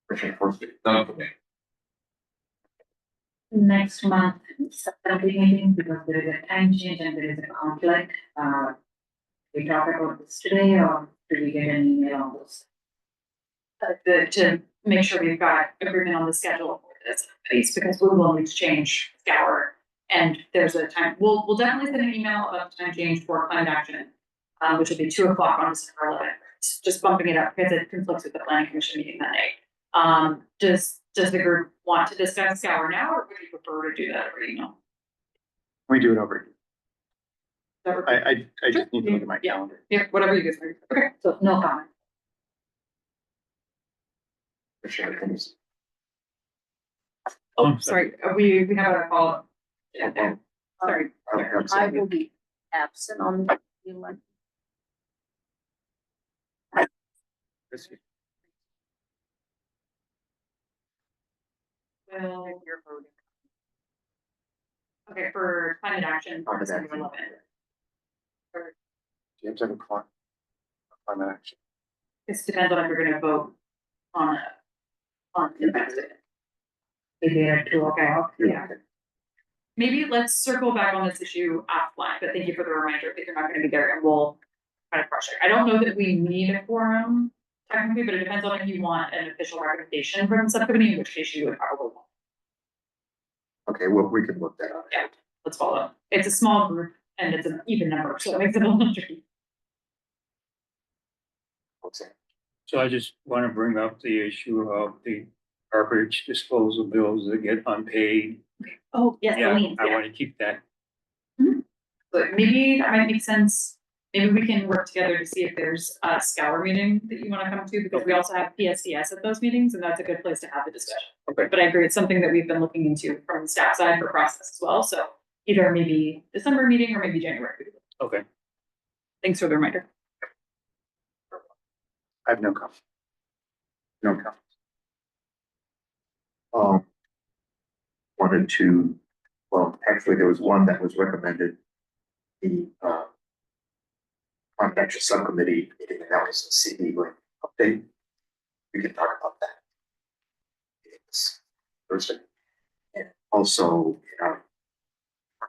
Speaker 1: Commissioner Forsby.
Speaker 9: None for me.
Speaker 6: Next month, September meeting, because there is a time change and there is a conflict. We talk about this today, or do we get an email on this?
Speaker 2: To make sure we've got agreement on the schedule for this piece, because we will need to change Scour. And there's a time, we'll definitely send an email about the time change for climate action, which will be 2 o'clock on December 11th. Just bumping it up because it conflicts with the planning commission meeting that night. Does the group want to discuss Scour now, or would you prefer to do that over email?
Speaker 4: We do it over.
Speaker 2: Over-
Speaker 4: I just need to look at my
Speaker 2: Yeah.
Speaker 4: calendar.
Speaker 2: Yeah, whatever you guys want. Okay.
Speaker 6: So no comment.
Speaker 1: Commissioner Kennedy.
Speaker 2: Oh, sorry, we have a follow-up.
Speaker 1: Okay.
Speaker 2: Sorry.
Speaker 1: I
Speaker 6: will be absent on the 11th.
Speaker 2: Well, you're voting. Okay, for climate action, for
Speaker 1: Climate
Speaker 2: December
Speaker 1: action.
Speaker 2: 11th.
Speaker 4: James, 7 o'clock. Climate action.
Speaker 2: This depends on if you're gonna vote on the investment.
Speaker 6: Maybe at 2 o'clock.
Speaker 2: Yeah. Maybe let's circle back on this issue offline, but thank you for the reminder that you're not gonna be there, and we'll kind of project. I don't know that we need a quorum technically, but it depends on if you want an official recommendation from the subcommittee, in which case you would probably want.
Speaker 1: Okay, well, we can look that up.
Speaker 2: Yeah, let's follow. It's a small group and it's an even number, so it makes it a little tricky.
Speaker 1: Okay.
Speaker 8: So I just want to bring up the issue of the garbage disposal bills that get unpaid.
Speaker 2: Oh, yes,
Speaker 8: Yeah,
Speaker 2: liens,
Speaker 8: I
Speaker 2: yeah.
Speaker 8: want to keep that.
Speaker 2: But maybe that might make sense. Maybe we can work together to see if there's a scour meeting that you wanna come to, because we also have PSDS at those meetings, and that's a good place to have the discussion.
Speaker 8: Okay.
Speaker 2: But I agree, it's something that we've been looking into from the staff side for process as well, so either maybe December meeting or maybe January.
Speaker 8: Okay.
Speaker 2: Thanks for the reminder.
Speaker 1: I have no comment. No comment. Wanted to, well, actually, there was one that was recommended. The, confidential subcommittee meeting, and that was a CD link update. We can talk about that. It's Thursday. And also, in our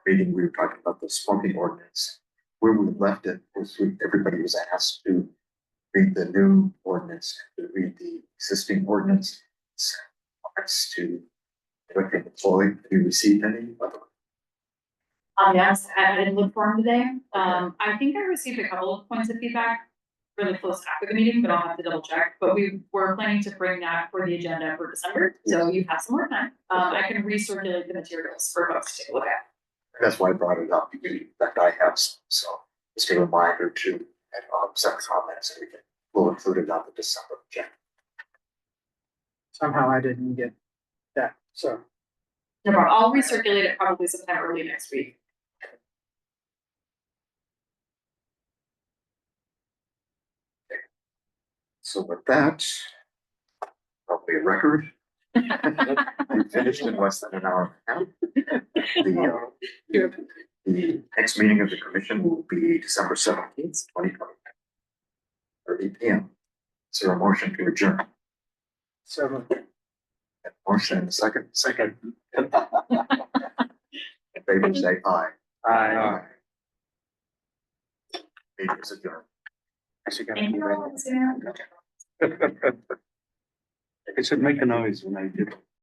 Speaker 1: meeting, we were talking about the smoking ordinance. Where we left it was everybody was asked to read the new ordinance, to read the existing ordinance. As to directly deploy, have you received any?
Speaker 2: Yes, I didn't look for him today. I think I received a couple of points of feedback really close after the meeting, but I'll have to double check. But we were planning to bring that for the agenda for December, so you have some more time. I can recirculate the materials for folks to take a look at.
Speaker 1: That's why I brought it up, because that guy has, so just a reminder to, send comments, and we'll include it on the December agenda.
Speaker 10: Somehow I didn't get that, so.
Speaker 2: No problem. I'll recirculate it probably sometime early next week.
Speaker 1: So with that, probably a record. We finished in less than an hour and a half. The next meeting of the commission will be December 17th, 2020. 30 p.m. Is there a motion to adjourn?
Speaker 10: So,
Speaker 1: Motion and a second. Second. In favor, say aye.
Speaker 12: Aye.
Speaker 1: Meeting is adjourned.
Speaker 4: Actually, got
Speaker 2: Thank you.
Speaker 12: I should make a noise when I do.